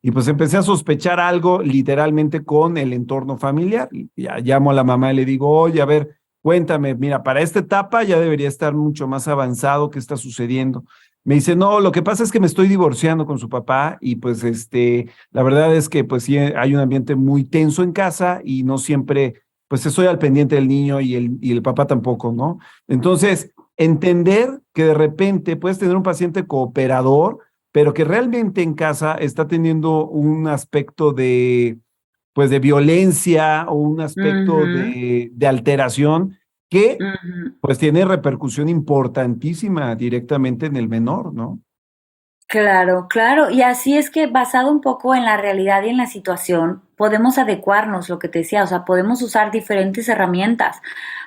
y pues empecé a sospechar algo literalmente con el entorno familiar. Y ya llamo a la mamá y le digo, oye, a ver, cuéntame, mira, para esta etapa ya debería estar mucho más avanzado. ¿Qué está sucediendo? Me dice, no, lo que pasa es que me estoy divorciando con su papá y pues la verdad es que pues sí hay un ambiente muy tenso en casa y no siempre pues estoy al pendiente del niño y el papá tampoco, ¿no? Entonces, entender que de repente puedes tener un paciente cooperador, pero que realmente en casa está teniendo un aspecto pues de violencia o un aspecto Ujú, de alteración que ujú. pues tiene repercusión importantísima directamente en el menor, ¿no? Claro, claro. Y así es que basado un poco en la realidad y en la situación, podemos adecuarnos, lo que te decía, o sea, podemos usar diferentes herramientas.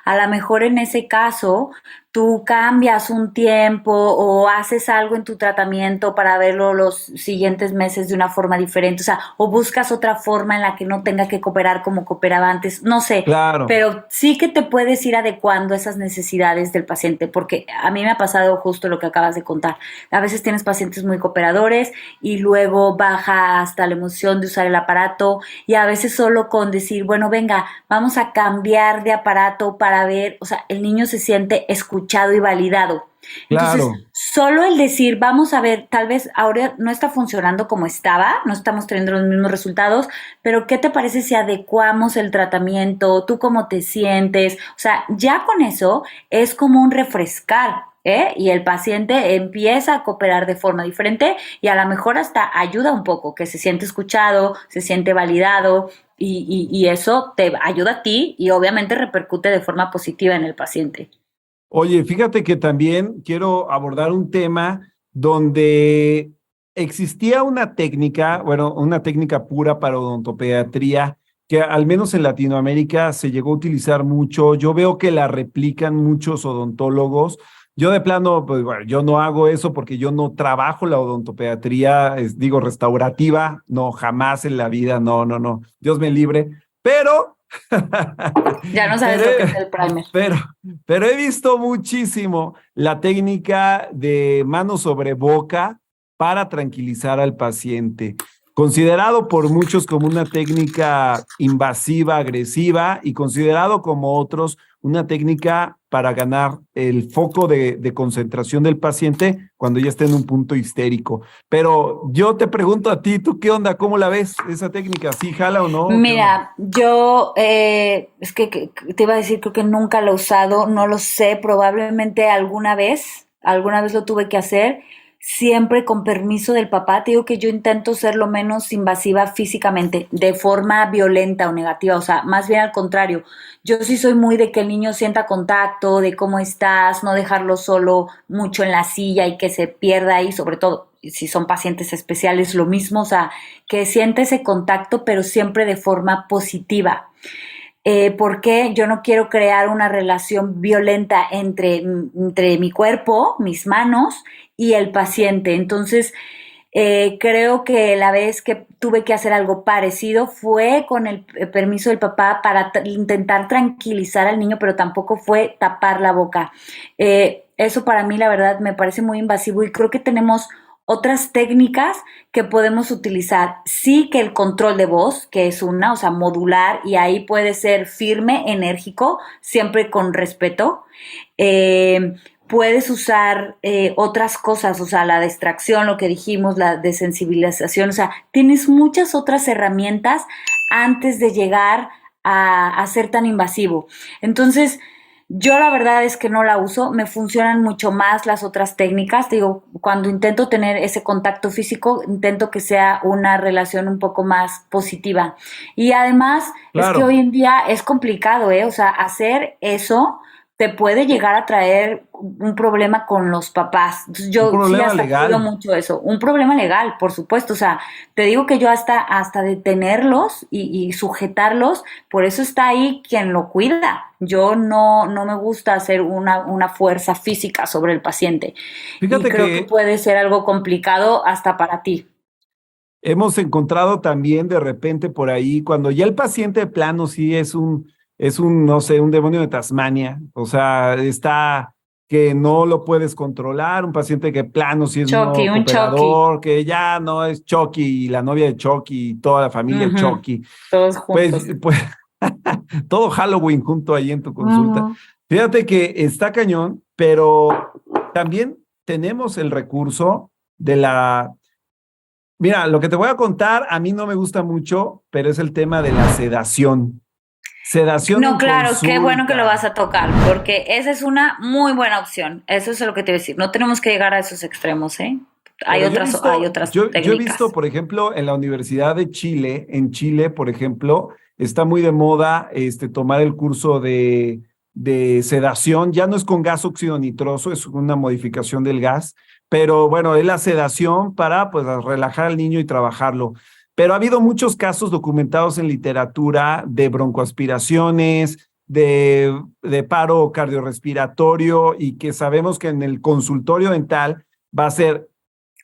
A lo mejor en ese caso, tú cambias un tiempo o haces algo en tu tratamiento para verlo los siguientes meses de una forma diferente, o sea, o buscas otra forma en la que no tenga que cooperar como cooperaba antes, no sé, Claro, pero sí que te puedes ir adecuando a esas necesidades del paciente, porque a mí me ha pasado justo lo que acabas de contar. A veces tienes pacientes muy cooperadores y luego baja hasta la emoción de usar el aparato y a veces solo con decir, bueno, venga, vamos a cambiar de aparato para ver, o sea, el niño se siente escuchado y validado. Entonces, claro. solo el decir, vamos a ver, tal vez ahora no está funcionando como estaba, no estamos teniendo los mismos resultados, pero ¿qué te parece si adecuamos el tratamiento? ¿Tú cómo te sientes? O sea, ya con eso es como un refrescar, ¿eh? Y el paciente empieza a cooperar de forma diferente y a lo mejor hasta ayuda un poco, que se siente escuchado, se siente validado y eso te ayuda a ti y obviamente repercute de forma positiva en el paciente. Oye, fíjate que también quiero abordar un tema donde existía una técnica, bueno, una técnica pura para odontopediatría, que al menos en Latinoamérica se llegó a utilizar mucho. Yo veo que la replican muchos odontólogos, Yo de plano, pues bueno, yo no hago eso porque yo no trabajo la odontopediatría, digo, restaurativa, no, jamás en la vida, no, no, no, Dios me libre, pero, Ya no pero, sabes lo que es el primer. pero, pero he visto muchísimo la técnica de mano sobre boca para tranquilizar al paciente, considerado por muchos como una técnica invasiva, agresiva y considerado como otros una técnica para ganar el foco de concentración del paciente cuando ya está en un punto histérico. Pero yo te pregunto a ti, ¿tú qué onda? ¿Cómo la ves esa técnica? ¿Sí jala o no? ¿Qué onda? Mira, yo es que te iba a decir, creo que nunca lo he usado, no lo sé, probablemente alguna vez lo tuve que hacer, siempre con permiso del papá. Te digo que yo intento ser lo menos invasiva físicamente, de forma violenta o negativa, o sea, más bien al contrario. Yo sí soy muy de que el niño sienta contacto, de cómo estás, no dejarlo solo mucho en la silla y que se pierda ahí, sobre todo si son pacientes especiales, lo mismo, o sea, que siente ese contacto, pero siempre de forma positiva. Porque yo no quiero crear una relación violenta entre mi cuerpo, mis manos y el paciente. Entonces, creo que la vez que tuve que hacer algo parecido fue con el permiso del papá para intentar tranquilizar al niño, pero tampoco fue tapar la boca. Eso para mí, la verdad, me parece muy invasivo y creo que tenemos otras técnicas que podemos utilizar. Sí, que el control de voz, que es una, o sea, modular, y ahí puede ser firme, enérgico, siempre con respeto. Puedes usar otras cosas, o sea, la distracción, lo que dijimos, la desensibilización, o sea, tienes muchas otras herramientas antes de llegar a ser tan invasivo. Entonces, yo la verdad es que no la uso, me funcionan mucho más las otras técnicas. Te digo, cuando intento tener ese contacto físico, intento que sea una relación un poco más positiva. Y además es que Claro, hoy en día es complicado, ¿eh? O sea, hacer eso te puede llegar a traer un problema con los papás. Entonces, un yo sí problema hasta cuido legal. mucho eso. Un problema legal, por supuesto. O sea, te digo que yo hasta detenerlos y sujetarlos, por eso está ahí quien lo cuida. Yo no me gusta hacer una fuerza física sobre el paciente y Fíjate creo que que puede ser algo complicado hasta para ti. hemos encontrado también de repente por ahí, cuando ya el paciente de plano sí es un, no sé, un demonio de Tasmania, o sea, está que no lo puedes controlar, un paciente que plano sí es Chucky, no un Chucky. cooperador, que ya no es Chucky y la novia de Chucky y toda la familia Ujú. Chucky, Todos pues, juntos. pues todo Halloween junto ahí en tu consulta. Ujú. Fíjate que está cañón, pero también tenemos el recurso de la. Mira, lo que te voy a contar a mí no me gusta mucho, pero es el tema de la sedación. Sedación No, en claro, qué bueno que lo vas consulta. a tocar, porque esa es una muy buena opción. Eso es lo que te voy a decir. No tenemos que llegar a esos extremos, ¿eh? Hay Pero yo he otras, hay visto, otras yo he visto, técnicas. por ejemplo, en la Universidad de Chile, en Chile, por ejemplo, está muy de moda tomar el curso de sedación. Ya no es con gas óxido nitroso, es una modificación del gas, pero bueno, es la sedación para pues relajar al niño y trabajarlo. Pero ha habido muchos casos documentados en literatura de broncoaspiraciones, de paro cardiorrespiratorio y que sabemos que en el consultorio dental va a ser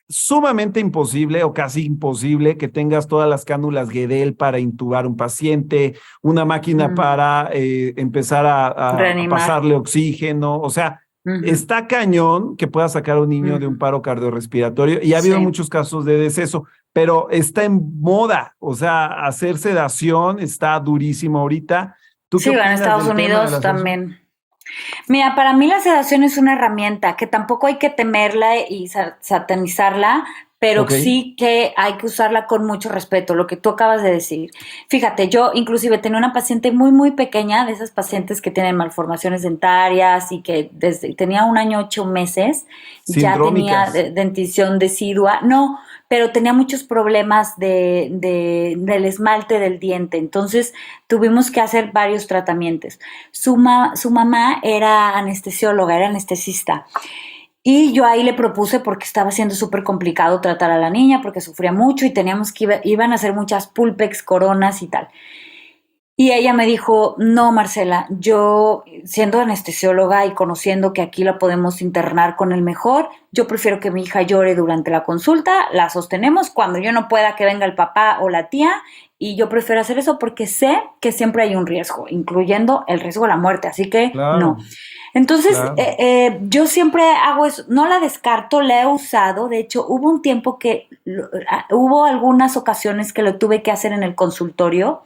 sumamente imposible o casi imposible que tengas todas las cánulas Guedel para intubar un paciente, una máquina Mm, para empezar a reanimar. pasarle oxígeno, o sea, Ujú, está cañón que pueda sacar a un niño de un ujú. paro cardiorrespiratorio y ha habido Sí. muchos casos de deceso, pero está en moda, o sea, hacer sedación está durísimo ahorita. ¿Tú qué Sí, en opinas Estados del tema de Unidos la sedación? también. Mira, para mí la sedación es una herramienta que tampoco hay que temerla y satanizarla, pero Ok, sí que hay que usarla con mucho respeto, lo que tú acabas de decir. Fíjate, yo inclusive tenía una paciente muy pequeña, de esas pacientes que tienen malformaciones dentarias y que desde tenía 1 año 8 meses ya tenía sindrómicas. dentición decidua. No, pero tenía muchos problemas del esmalte del diente, entonces tuvimos que hacer varios tratamientos. Su mamá era anestesióloga, era anestesista. Y yo ahí le propuse porque estaba siendo súper complicado tratar a la niña porque sufría mucho y teníamos que iban a hacer muchas pulpex, coronas y tal. Y ella me dijo, no, Marcela, yo siendo anestesióloga y conociendo que aquí la podemos internar con el mejor, yo prefiero que mi hija llore durante la consulta, la sostenemos, cuando yo no pueda que venga el papá o la tía, y yo prefiero hacer eso porque sé que siempre hay un riesgo, incluyendo el riesgo de la muerte, así que no. Claro, Entonces, claro. yo siempre hago eso, no la descarto, la he usado, de hecho, hubo un tiempo que hubo algunas ocasiones que lo tuve que hacer en el consultorio,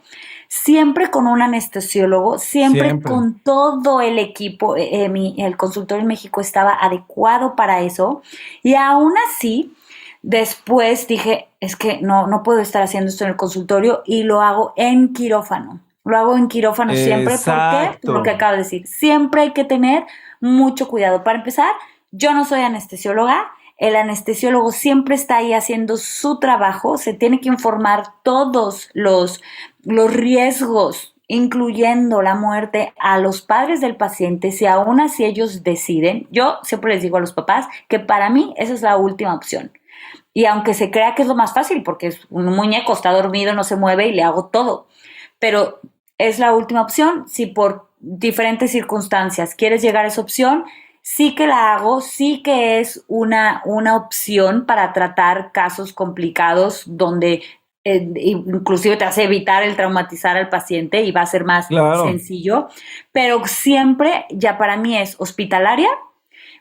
siempre con un anestesiólogo, siempre Siempre. con todo el equipo. El consultorio en México estaba adecuado para eso. Y aún así, después dije, es que no puedo estar haciendo esto en el consultorio y lo hago en quirófano. Lo hago en quirófano siempre. ¿Por qué? Por lo que Exacto. acabo de decir. Siempre hay que tener mucho cuidado. Para empezar, yo no soy anestesióloga. El anestesiólogo siempre está ahí haciendo su trabajo. Se tiene que informar todos los riesgos, incluyendo la muerte, a los padres del paciente, si aún así ellos deciden. Yo siempre les digo a los papás que para mí esa es la última opción. Y aunque se crea que es lo más fácil, porque es un muñeco, está dormido, no se mueve y le hago todo. Pero es la última opción. Si por diferentes circunstancias quieres llegar a esa opción, sí que la hago, sí que es una opción para tratar casos complicados donde inclusive te hace evitar el traumatizar al paciente y va a ser más Claro. sencillo, pero siempre ya para mí es hospitalaria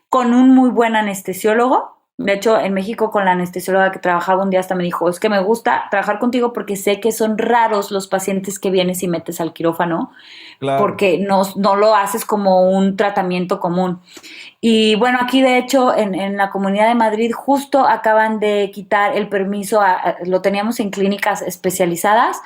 con un muy buen anestesiólogo. De hecho, en México con la anestesióloga que trabajaba un día hasta me dijo, es que me gusta trabajar contigo porque sé que son raros los pacientes que vienes y metes al quirófano Claro. porque no lo haces como un tratamiento común. Y bueno, aquí de hecho en la Comunidad de Madrid justo acaban de quitar el permiso, lo teníamos en clínicas especializadas,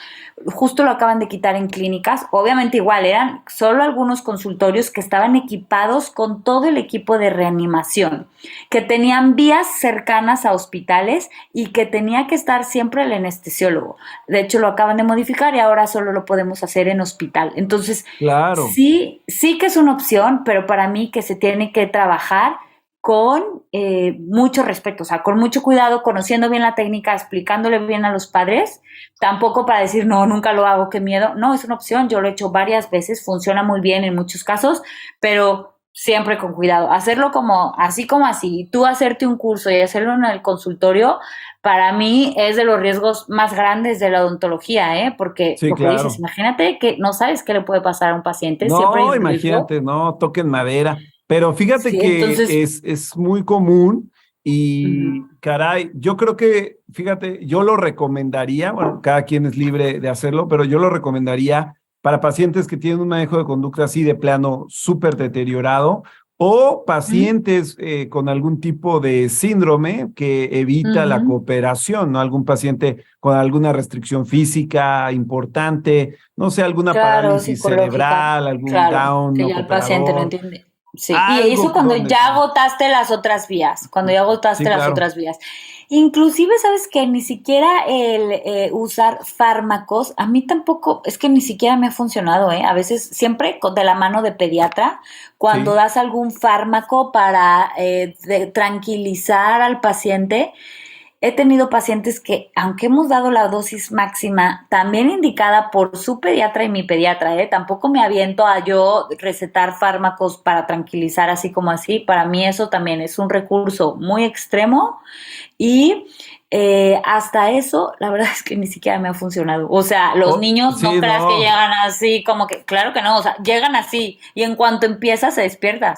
justo lo acaban de quitar en clínicas, obviamente igual eran solo algunos consultorios que estaban equipados con todo el equipo de reanimación, que tenían vías cercanas a hospitales y que tenía que estar siempre el anestesiólogo. De hecho lo acaban de modificar y ahora solo lo podemos hacer en hospital. Entonces, Claro. sí, sí que es una opción, pero para mí que se tiene que trabajar con mucho respeto, o sea, con mucho cuidado, conociendo bien la técnica, explicándole bien a los padres, tampoco para decir, no, nunca lo hago, qué miedo. No, es una opción, yo lo he hecho varias veces, funciona muy bien en muchos casos, pero siempre con cuidado. Hacerlo como así, tú hacerte un curso y hacerlo en el consultorio, para mí es de los riesgos más grandes de la odontología, ¿eh? Porque Sí, lo que dices, claro. imagínate que no sabes qué le puede pasar a un paciente, siempre hay No, un riesgo. imagínate, no toquen madera. Pero fíjate Sí, que entonces, es muy común ujú, y caray, yo creo que, fíjate, yo lo recomendaría, bueno, cada quien es libre de hacerlo, pero yo lo recomendaría para pacientes que tienen un manejo de conducta así de plano súper deteriorado o ujú, pacientes con algún tipo de síndrome que evita la ujú. cooperación, ¿no? Algún paciente con alguna restricción física importante, no sé, alguna Claro, parálisis psicológica, cerebral, algún claro, Down que no ya el paciente no cooperador, entiende. Sí, y algo eso cuando donde ya sí. agotaste las otras vías, cuando ya Sí, agotaste las claro. otras vías. Inclusive, ¿sabes que ni siquiera el usar fármacos, a mí tampoco, es que ni siquiera me ha funcionado, ¿eh? A veces, siempre de la mano de pediatra, cuando Sí, das algún fármaco para tranquilizar al paciente, he tenido pacientes que, aunque hemos dado la dosis máxima, también indicada por su pediatra y mi pediatra, tampoco me aviento a yo recetar fármacos para tranquilizar así como así. Para mí eso también es un recurso muy extremo y hasta eso, la verdad es que ni siquiera me ha funcionado. O sea, los niños no sí, creas que no. llegan así, como que, claro que no, o sea, llegan así y en cuanto empieza se despierta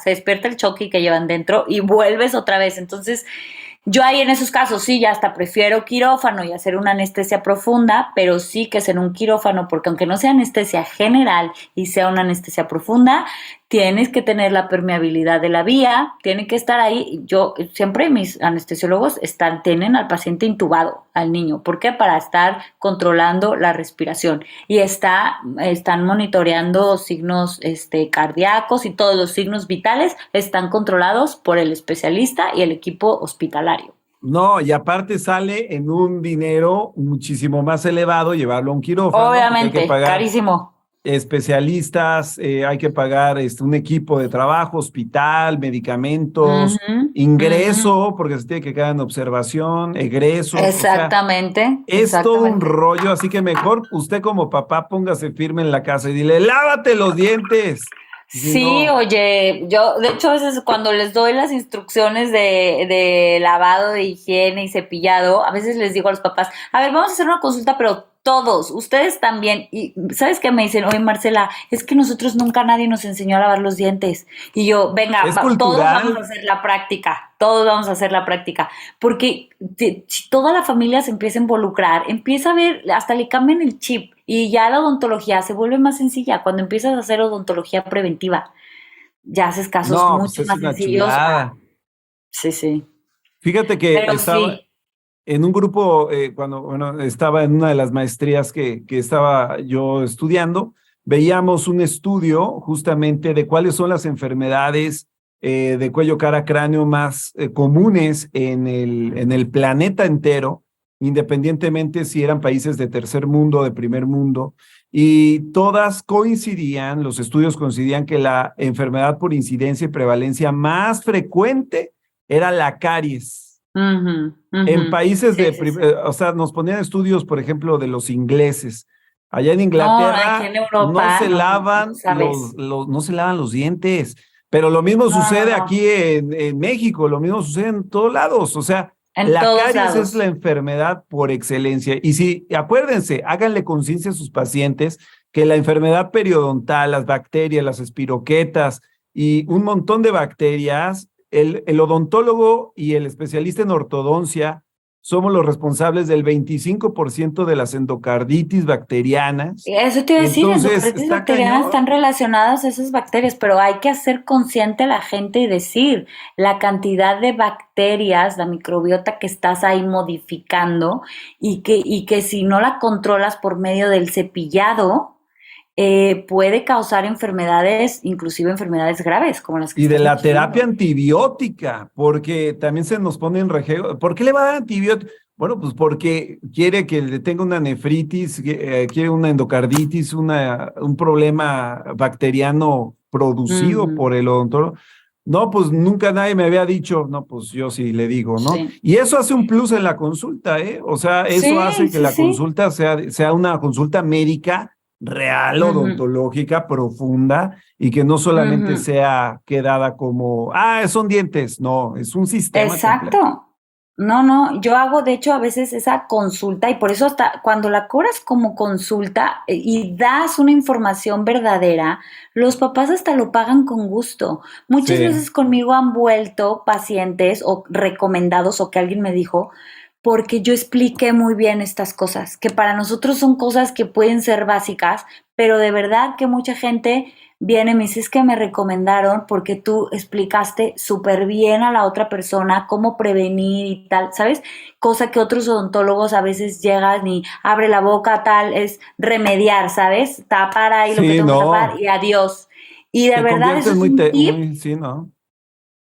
el choque que llevan dentro y vuelves otra vez. Entonces, yo ahí en esos casos sí, ya hasta prefiero quirófano y hacer una anestesia profunda, pero sí que es en un quirófano, porque aunque no sea anestesia general y sea una anestesia profunda, tienes que tener la permeabilidad de la vía, tiene que estar ahí. Yo siempre mis anestesiólogos tienen al paciente intubado, al niño. ¿Por qué? Para estar controlando la respiración. Y están monitoreando signos cardíacos y todos los signos vitales están controlados por el especialista y el equipo hospitalario. No, y aparte sale en un dinero muchísimo más elevado llevarlo a un quirófano, porque hay que Obviamente, pagar carísimo. especialistas, hay que pagar un equipo de trabajo, hospital, medicamentos, ingreso, porque se tiene que quedar en observación, egresos, o sea, Exactamente, es todo un exactamente. rollo, así que mejor usted como papá póngase firme en la casa y dile, lávate los dientes. Si Sí, no, oye, yo de hecho a veces cuando les doy las instrucciones de lavado, de higiene y cepillado, a veces les digo a los papás, a ver, vamos a hacer una consulta, pero todos, ustedes también. Y ¿sabes qué me dicen? Oye, Marcela, es que nosotros nunca nadie nos enseñó a lavar los dientes. Y yo, venga, es todos vamos a cultural. hacer la práctica, todos vamos a hacer la práctica. Porque si toda la familia se empieza a involucrar, empieza a ver, hasta le cambian el chip y ya la odontología se vuelve más sencilla. Cuando empiezas a hacer odontología preventiva, ya haces casos No, pues mucho es más una sencillos. chulada. Sí, sí. Fíjate que Pero estaba sí. en un grupo, cuando bueno, estaba en una de las maestrías que estaba yo estudiando, veíamos un estudio justamente de cuáles son las enfermedades de cuello, cara, cráneo más comunes en el planeta entero, independientemente si eran países de tercer mundo o de primer mundo, y todas coincidían, los estudios coincidían que la enfermedad por incidencia y prevalencia más frecuente era la caries. Ujú, En ujú. países Sí, sí, sí. o sea, nos ponían estudios, por ejemplo, de los ingleses. Allá en No, aquí Inglaterra en Europa, no, no sabes. no se lavan los dientes, pero lo mismo No, no, sucede aquí no. en México, lo mismo sucede en todos lados. O sea, En la todos caries es la lados. enfermedad por excelencia. Y si, acuérdense, háganle conciencia a sus pacientes que la enfermedad periodontal, las bacterias, las espiroquetas y un montón de bacterias, el odontólogo y el especialista en ortodoncia somos los responsables del 25% de las endocarditis bacterianas. Eso te iba a decir, Entonces, endocarditis está bacterianas están cañón. relacionadas a esas bacterias, pero hay que hacer consciente a la gente y decir la cantidad de bacterias, la microbiota que estás ahí modificando y que si no la controlas por medio del cepillado, puede causar enfermedades, inclusive enfermedades graves, como las que Y de estás la terapia mencionando. antibiótica, porque también se nos pone en rejego. ¿Por qué le va a dar antibiótico? Bueno, pues porque quiere que le tenga una nefritis, quiere una endocarditis, un problema bacteriano producido Ujú, por el odontólogo. No, pues nunca nadie me había dicho, no, pues yo sí le digo, ¿no? sí. Y eso hace un plus en la consulta, ¿eh? O sea, eso Sí, hace que sí, la sí. consulta sea una consulta médica real, Ujú, odontológica, profunda y que no solamente ujú. sea quedada como, son dientes, no, es un sistema completo. Exacto. No, no, yo hago de hecho a veces esa consulta y por eso hasta cuando la cobras como consulta y das una información verdadera, los papás hasta lo pagan con gusto. Muchas Sí, veces conmigo han vuelto pacientes o recomendados o que alguien me dijo, porque yo expliqué muy bien estas cosas, que para nosotros son cosas que pueden ser básicas, pero de verdad que mucha gente viene y me dice, es que me recomendaron porque tú explicaste súper bien a la otra persona cómo prevenir y tal, ¿sabes? Cosa que otros odontólogos a veces llegan y abre la boca, tal, es remediar, ¿sabes? Tapar ahí lo que sí, tengo que tapar no, y adiós. Y de te verdad eso conviertes es un tip, muy, sí, no,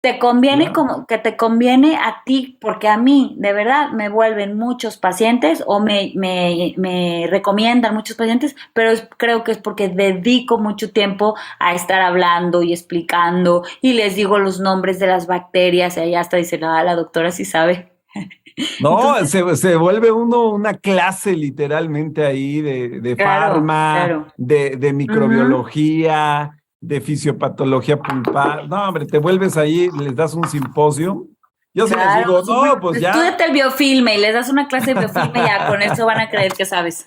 te conviene claro. como que te conviene a ti, porque a mí, de verdad, me vuelven muchos pacientes o me recomiendan muchos pacientes, pero creo que es porque dedico mucho tiempo a estar hablando y explicando y les digo los nombres de las bacterias y allá hasta dicen, la doctora sí sabe. No, Entonces, se vuelve uno una clase literalmente ahí de claro, farma, claro. de Ujú. microbiología, de fisiopatología pulpar. No, hombre, te vuelves ahí, les das un simposio. Yo sí les Claro, digo, no, pues ya. estúdiate el biofilme y les das una clase de biofilme y ya con eso van a creer que sabes.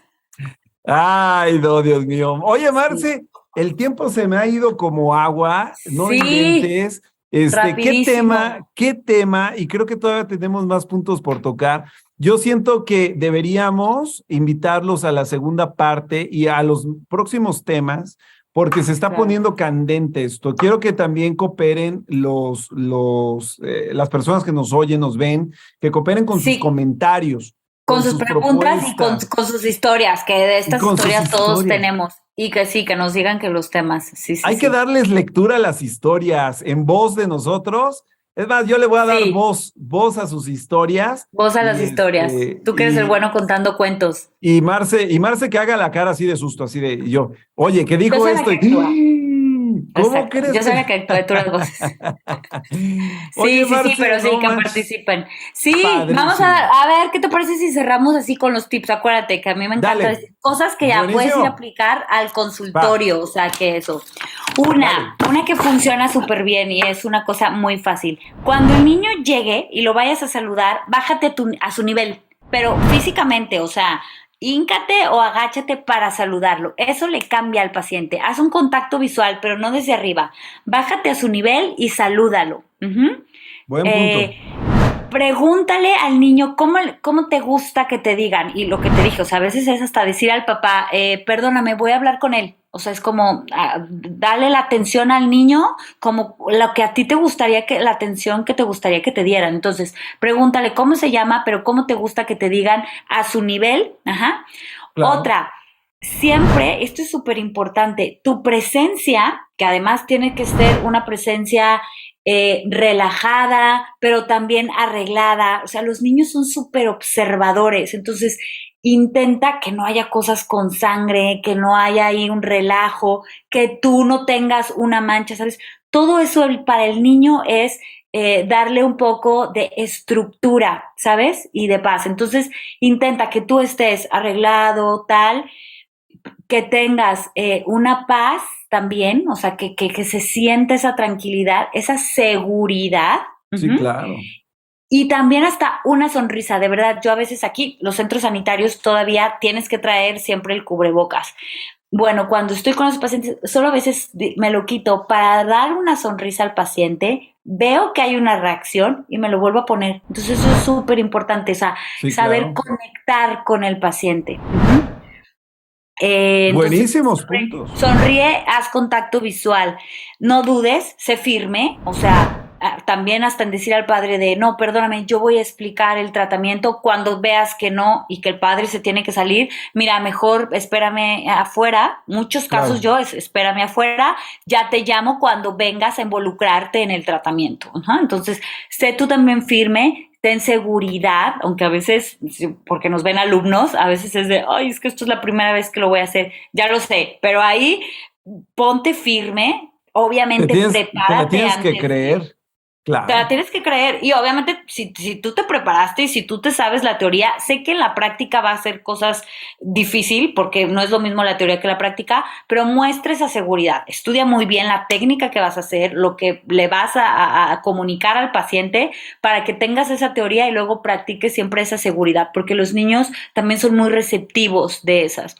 Ay, no, Dios mío. Oye, Sí. Marce, el tiempo se me ha ido como agua, no Sí, inventes. rapidísimo. Qué tema, y creo que todavía tenemos más puntos por tocar. Yo siento que deberíamos invitarlos a la segunda parte y a los próximos temas, porque se está Claro. poniendo candente esto. Quiero que también cooperen las personas que nos oyen, nos ven, que cooperen con sus Sí, comentarios, con con sus sus preguntas y propuestas con sus historias, que de y estas con sus historias todos historias. tenemos. Y que sí, que nos digan que los temas. Sí, sí, Hay que sí. darles lectura a las historias en voz de nosotros Es más, yo le voy a dar Sí, voz a sus historias. vos a las Y historias. Tú que eres el bueno contando cuentos. Marce que haga la cara así de susto, así de y yo, oye, ¿qué Yo dijo soy la esto? que actúa. ¿Cómo Exacto. crees Yo soy que? la que actúa de tú las voces. Oye, Sí, sí, sí, Marce, pero sí, no que manches, participen. Sí, vamos padrísimo. a ver, ¿qué te parece si cerramos así con los tips? Acuérdate que a mí me encanta Dale, decir cosas que ya puedes ir a buenísimo. aplicar al Va, consultorio, o sea, que eso. dale. Una que funciona súper bien y es una cosa muy fácil. Cuando el niño llegue y lo vayas a saludar, bájate a su nivel, pero físicamente, o sea, híncate o agáchate para saludarlo. Eso le cambia al paciente. Haz un contacto visual, pero no desde arriba. Bájate a su nivel y salúdalo. Ujú. Buen punto. Eh, Pregúntale al niño cómo te gusta que te digan. Y lo que te dije, o sea, a veces es hasta decir al papá, perdóname, voy a hablar con él. O sea, es como darle la atención al niño como lo que a ti te gustaría la atención que te gustaría que te dieran. Entonces, pregúntale cómo se llama, pero cómo te gusta que te digan a su nivel. Ajá. Claro. Otra, siempre, esto es súper importante, tu presencia, que además tiene que ser una presencia relajada, pero también arreglada. O sea, los niños son súper observadores, entonces intenta que no haya cosas con sangre, que no haya ahí un relajo, que tú no tengas una mancha, ¿sabes? Todo eso para el niño es darle un poco de estructura, ¿sabes? Y de paz. Entonces, intenta que tú estés arreglado, tal, que tengas una paz también, o sea, que se siente esa tranquilidad, esa seguridad. Sí, Uh-huh. claro. Y también hasta una sonrisa, de verdad, yo a veces aquí, los centros sanitarios todavía tienes que traer siempre el cubrebocas. Bueno, cuando estoy con los pacientes, solo a veces me lo quito para dar una sonrisa al paciente, veo que hay una reacción y me lo vuelvo a poner. Entonces eso es súper importante, o sea, Sí, saber claro. conectar con el paciente. Uh-huh. Entonces, Buenísimos puntos. sonríe, haz contacto visual. No dudes, sé firme, o sea, también hasta en decir al padre de, no, perdóname, yo voy a explicar el tratamiento cuando veas que no y que el padre se tiene que salir. Mira, mejor espérame afuera. Muchos casos Claro. espérame afuera, ya te llamo cuando vengas a involucrarte en el tratamiento. Uh-huh. Entonces, sé tú también firme, ten seguridad, aunque a veces, porque nos ven alumnos, a veces es de, ay, es que esto es la primera vez que lo voy a hacer, ya lo sé, pero ahí ponte firme, obviamente Te la prepárate tienes que antes de, creer. te la Claro. tienes que creer y obviamente si tú te preparaste y si tú te sabes la teoría, sé que en la práctica va a ser cosas difícil porque no es lo mismo la teoría que la práctica, pero muestra esa seguridad, estudia muy bien la técnica que vas a hacer, lo que le vas a comunicar al paciente para que tengas esa teoría y luego practiques siempre esa seguridad, porque los niños también son muy receptivos de esas.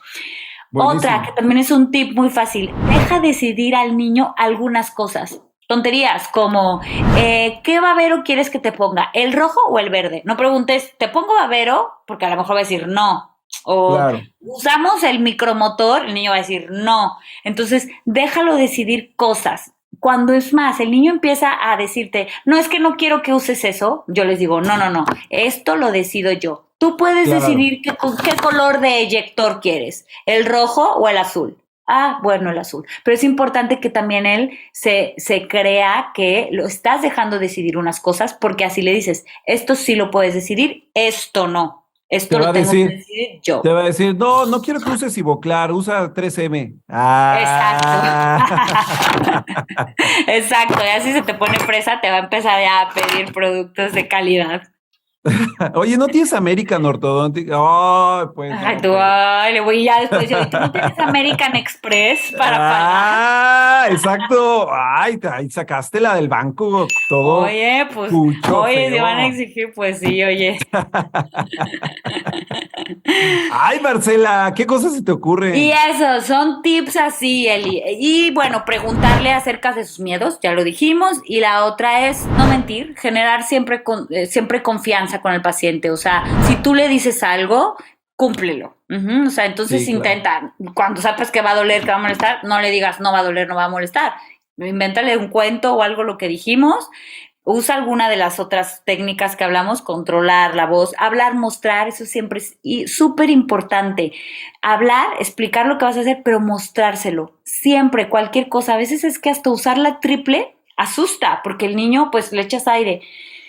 Otra, que Buenísimo. también es un tip muy fácil, deja decidir al niño algunas cosas. Tonterías como, ¿qué babero quieres que te ponga? ¿El rojo o el verde? No preguntes, ¿te pongo babero? Porque a lo mejor va a decir no. O Claro. usamos el micromotor, el niño va a decir no. Entonces, déjalo decidir cosas. Cuando es más, el niño empieza a decirte, no, es que no quiero que uses eso, yo les digo, no, no, no, esto lo decido yo. Tú puedes Claro. decidir qué color de eyector quieres, el rojo o el azul. Ah, bueno, el azul. Pero es importante que también él se crea que lo estás dejando decidir unas cosas porque así le dices, esto sí lo puedes decidir, esto no. Te Esto va lo a tengo que decir, decidir te yo. va a decir, no, no quiero que uses Ivoclar, usa 3M. Exacto. Ah. Exacto. Y así se te pone presa, te va a empezar ya a pedir productos de calidad. Oye, ¿no tienes American Orthodontic? Ay, pues Ay, no, tú, pues. ay, le voy ya después yo, ¿y tú no tienes American Express para pagar? Ah, exacto. Ay, ahí sacaste la del banco, todo Oye, pues, cucho, oye, si van a feo. exigir, pues sí, oye. Ay, Marcela, ¿qué cosas se te Y ocurren? eso, son tips así, Eli. Y bueno, preguntarle acerca de sus miedos, ya lo dijimos. Y la otra es no mentir, generar siempre confianza con el paciente. O sea, si tú le dices algo, cúmplelo. Ujú. O sea, entonces Sí, claro. intenta, cuando sepas que va a doler, que va a molestar, no le digas no va a doler, no va a molestar. Invéntale un cuento o algo lo que dijimos. Usa alguna de las otras técnicas que hablamos, controlar la voz, hablar, mostrar, eso siempre es súper importante. Hablar, explicar lo que vas a hacer, pero mostrárselo. Siempre, cualquier cosa. A veces es que hasta usar la triple asusta, porque el niño pues le echas aire.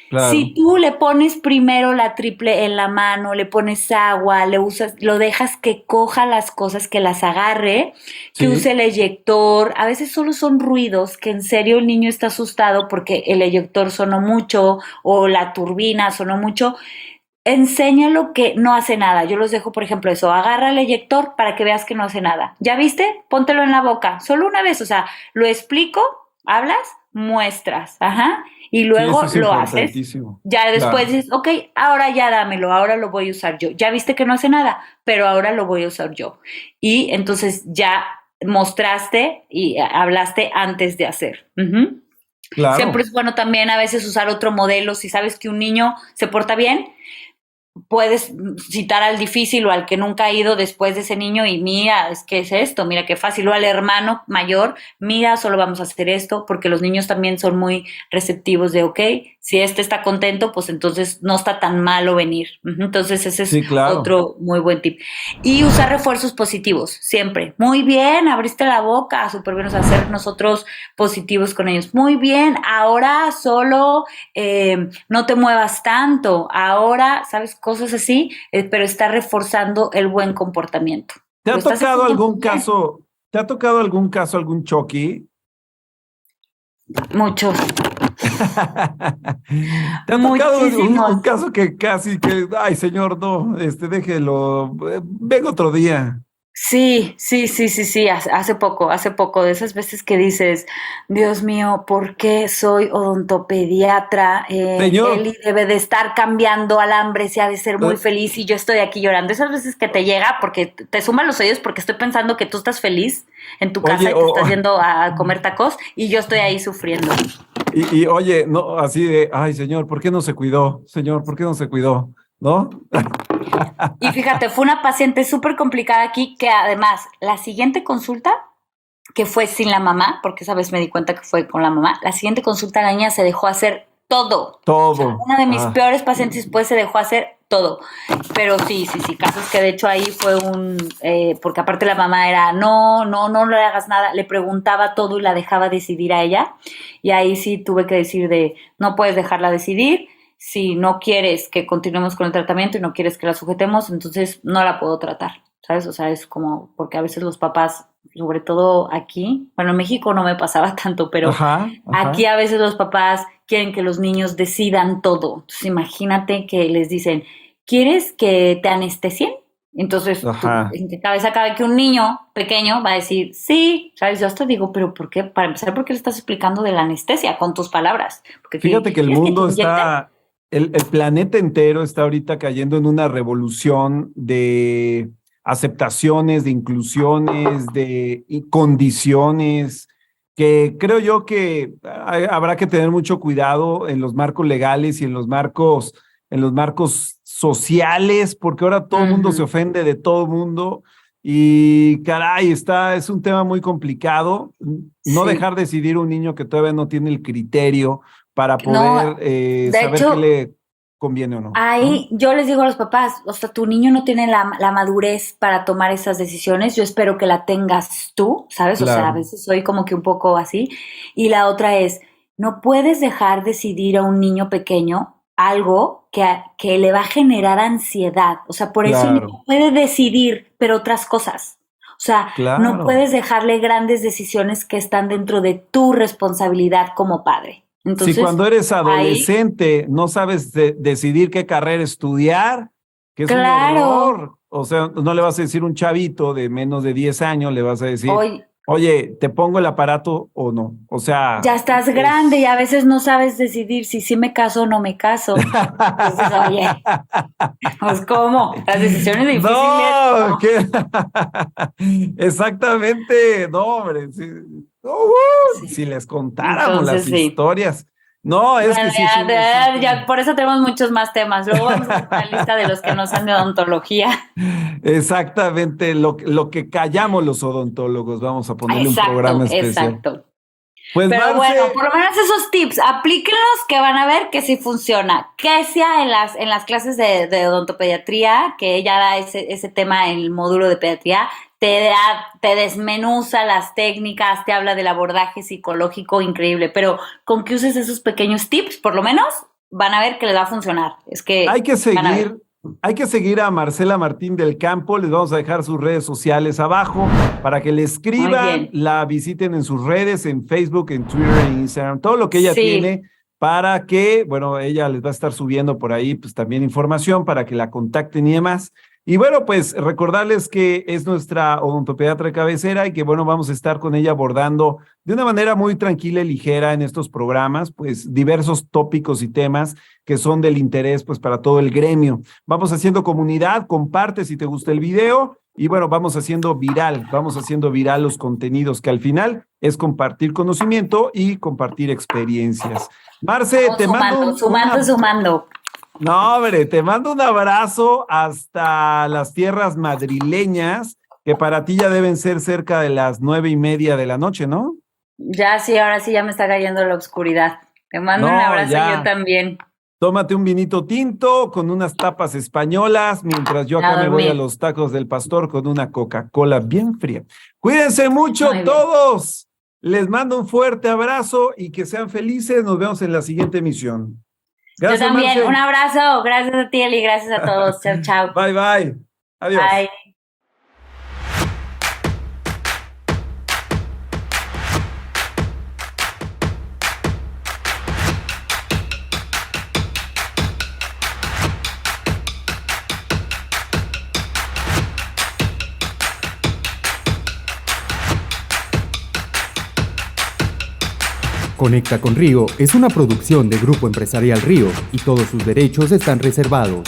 Claro. Si tú le pones primero la triple en la mano, le pones agua, le usas, lo dejas que coja las cosas, que las agarre, que Sí. use el eyector, a veces solo son ruidos que en serio el niño está asustado porque el eyector sonó mucho o la turbina sonó mucho. Enséñalo que no hace nada. Yo los dejo, por ejemplo, eso, agarra el eyector para que veas que no hace nada. ¿Ya viste? Póntelo en la boca, solo una vez, o sea, lo explico, hablas, muestras, ajá, y Sí, luego eso es lo haces. importantísimo. Ya después Claro. dices, ok, ahora ya dámelo, ahora lo voy a usar yo. Ya viste que no hace nada, pero ahora lo voy a usar yo. Y entonces ya mostraste y hablaste antes de hacer. Ujú. Siempre Claro. es bueno también a veces usar otro modelo. Si sabes que un niño se porta bien, puedes citar al difícil o al que nunca ha ido después de ese niño y mira, es que es esto, mira qué fácil, o al hermano mayor, mira, solo vamos a hacer esto, porque los niños también son muy receptivos de, ok, si este está contento, pues entonces no está tan malo venir. Entonces ese es Sí, claro. otro muy buen tip. Y usar refuerzos positivos, siempre. Muy bien, abriste la boca, súper bien, o sea, hacer nosotros positivos con ellos. Muy bien, ahora solo no te muevas tanto, ahora, ¿sabes? Cosas así, pero está reforzando el buen comportamiento. ¿Te Lo ha estás tocado haciendo algún muy bien. caso? ¿Te ha tocado algún caso, algún choque? Muchos, ¿Te ha tocado un muchísimos. caso que casi que, ay, señor, no, déjelo, venga otro día? Sí, hace poco, de esas veces que dices, Dios mío, ¿por qué soy odontopediatra? Señor, Eli debe de estar cambiando alambres y ha de ser muy eh, feliz y yo estoy aquí llorando. Esas veces que te llega porque te suman los oídos porque estoy pensando que tú estás feliz en tu casa oye, y te estás yendo a comer tacos y yo estoy ahí sufriendo. oye, no, así de, ay, señor, ¿por qué no se cuidó? Señor, ¿por qué no se cuidó? ¿No? Y fíjate, fue una paciente súper complicada aquí que además la siguiente consulta que fue sin la mamá, porque esa vez me di cuenta que fue con la mamá, la siguiente consulta la niña se dejó hacer todo. O sea, Todo. una de mis Ah, peores pacientes después se dejó hacer todo. Pero sí, casos que de hecho ahí fue porque aparte la mamá era, no le hagas nada, le preguntaba todo y la dejaba decidir a ella. Y ahí sí tuve que decir no puedes dejarla decidir, si no quieres que continuemos con el tratamiento y no quieres que la sujetemos, entonces no la puedo tratar, ¿sabes? O sea, es como, porque a veces los papás, sobre todo aquí, bueno, en México no me pasaba tanto, pero ajá, aquí ajá. a veces los papás quieren que los niños decidan todo. Entonces imagínate que les dicen, ¿quieres que te anestesien? Entonces tú, Ajá. en tu cabeza cabe que un niño pequeño va a decir, sí, ¿sabes? Yo hasta digo, pero ¿por qué? Para empezar, ¿por qué le estás explicando de la anestesia con tus palabras? Porque Fíjate que el ¿quieres que te mundo inyecten? está, el planeta entero está ahorita cayendo en una revolución de aceptaciones, de inclusiones, de condiciones, que creo yo que habrá que tener mucho cuidado en los marcos legales y en los marcos sociales, porque ahora todo el mundo se Ujú. ofende de todo el mundo. Y caray, es un tema muy complicado. No Sí. dejar decidir un niño que todavía no tiene el criterio para No, poder de saber qué hecho, le conviene o no, ¿no? ahí yo les digo a los papás, o sea, tu niño no tiene la madurez para tomar esas decisiones, yo espero que la tengas tú, ¿sabes? O sea, a Claro, veces soy como que un poco así. Y la otra es, no puedes dejar decidir a un niño pequeño algo que le va a generar ansiedad. O sea, por eso el niño claro, puede decidir, pero otras cosas. O sea, no claro. puedes dejarle grandes decisiones que están dentro de tu responsabilidad como padre. Si Entonces, cuando eres ahí, adolescente no sabes decidir qué carrera estudiar, que es un claro. error. O sea, no le vas a decir a un chavito de menos de 10 años, le vas a decir, Hoy oye, ¿te pongo el aparato o no? O sea, ya estás grande y a veces no sabes decidir si sí me caso o no me caso. Entonces, oye, pues ¿cómo? Las decisiones difíciles, No, no. exactamente, no, hombre, Sí. si les contáramos las Entonces, sí. historias, no, es Bueno, que sí es un ya tema. por eso tenemos muchos más temas. Luego vamos a hacer una lista de los que no sean de odontología. Exactamente, lo que callamos los odontólogos, vamos a ponerle un programa Exacto, especial. exacto. Pues Pero Marce, bueno, por lo menos esos tips, aplíquenlos que van a ver que sí funciona. Que sea en las clases de odontopediatría, que ella da ese tema en el módulo de pediatría, te desmenuza las técnicas, te habla del abordaje psicológico increíble, pero con que uses esos pequeños tips, por lo menos, van a ver que les va a funcionar. Es que hay que van a ver. seguir a Marcela Martín del Campo. Les vamos a dejar sus redes sociales abajo para que le Muy escriban, bien. la visiten en sus redes, en Facebook, en Twitter, en Instagram, todo lo que ella Sí. tiene para que, bueno, ella les va a estar subiendo por ahí, pues también información para que la contacten y demás. Y bueno, pues recordarles que es nuestra odontopediatra de cabecera y que, bueno, vamos a estar con ella abordando de una manera muy tranquila y ligera en estos programas, pues diversos tópicos y temas que son del interés, pues para todo el gremio. Vamos haciendo comunidad, comparte si te gusta el video y bueno, vamos haciendo viral los contenidos que al final es compartir conocimiento y compartir experiencias. Marce, Vamos te mando sumando. no, hombre, te mando un abrazo hasta las tierras madrileñas, que para ti ya deben ser cerca de las 9:30 de la noche, ¿no? Ya sí, ahora sí ya me está cayendo la oscuridad. Te mando un No, abrazo ya. yo también. Tómate un vinito tinto con unas tapas españolas, mientras yo A acá me voy a dormir. los tacos del pastor con una Coca-Cola bien fría. Cuídense mucho Muy bien. todos. Les mando un fuerte abrazo y que sean felices. Nos vemos en la siguiente emisión. Gracias, Yo también, Marce. un abrazo. Gracias a ti, Eli. Gracias a todos. Chao, chao. Bye, bye. Adiós. Bye. Conecta con Río es una producción de Grupo Empresarial Río y todos sus derechos están reservados.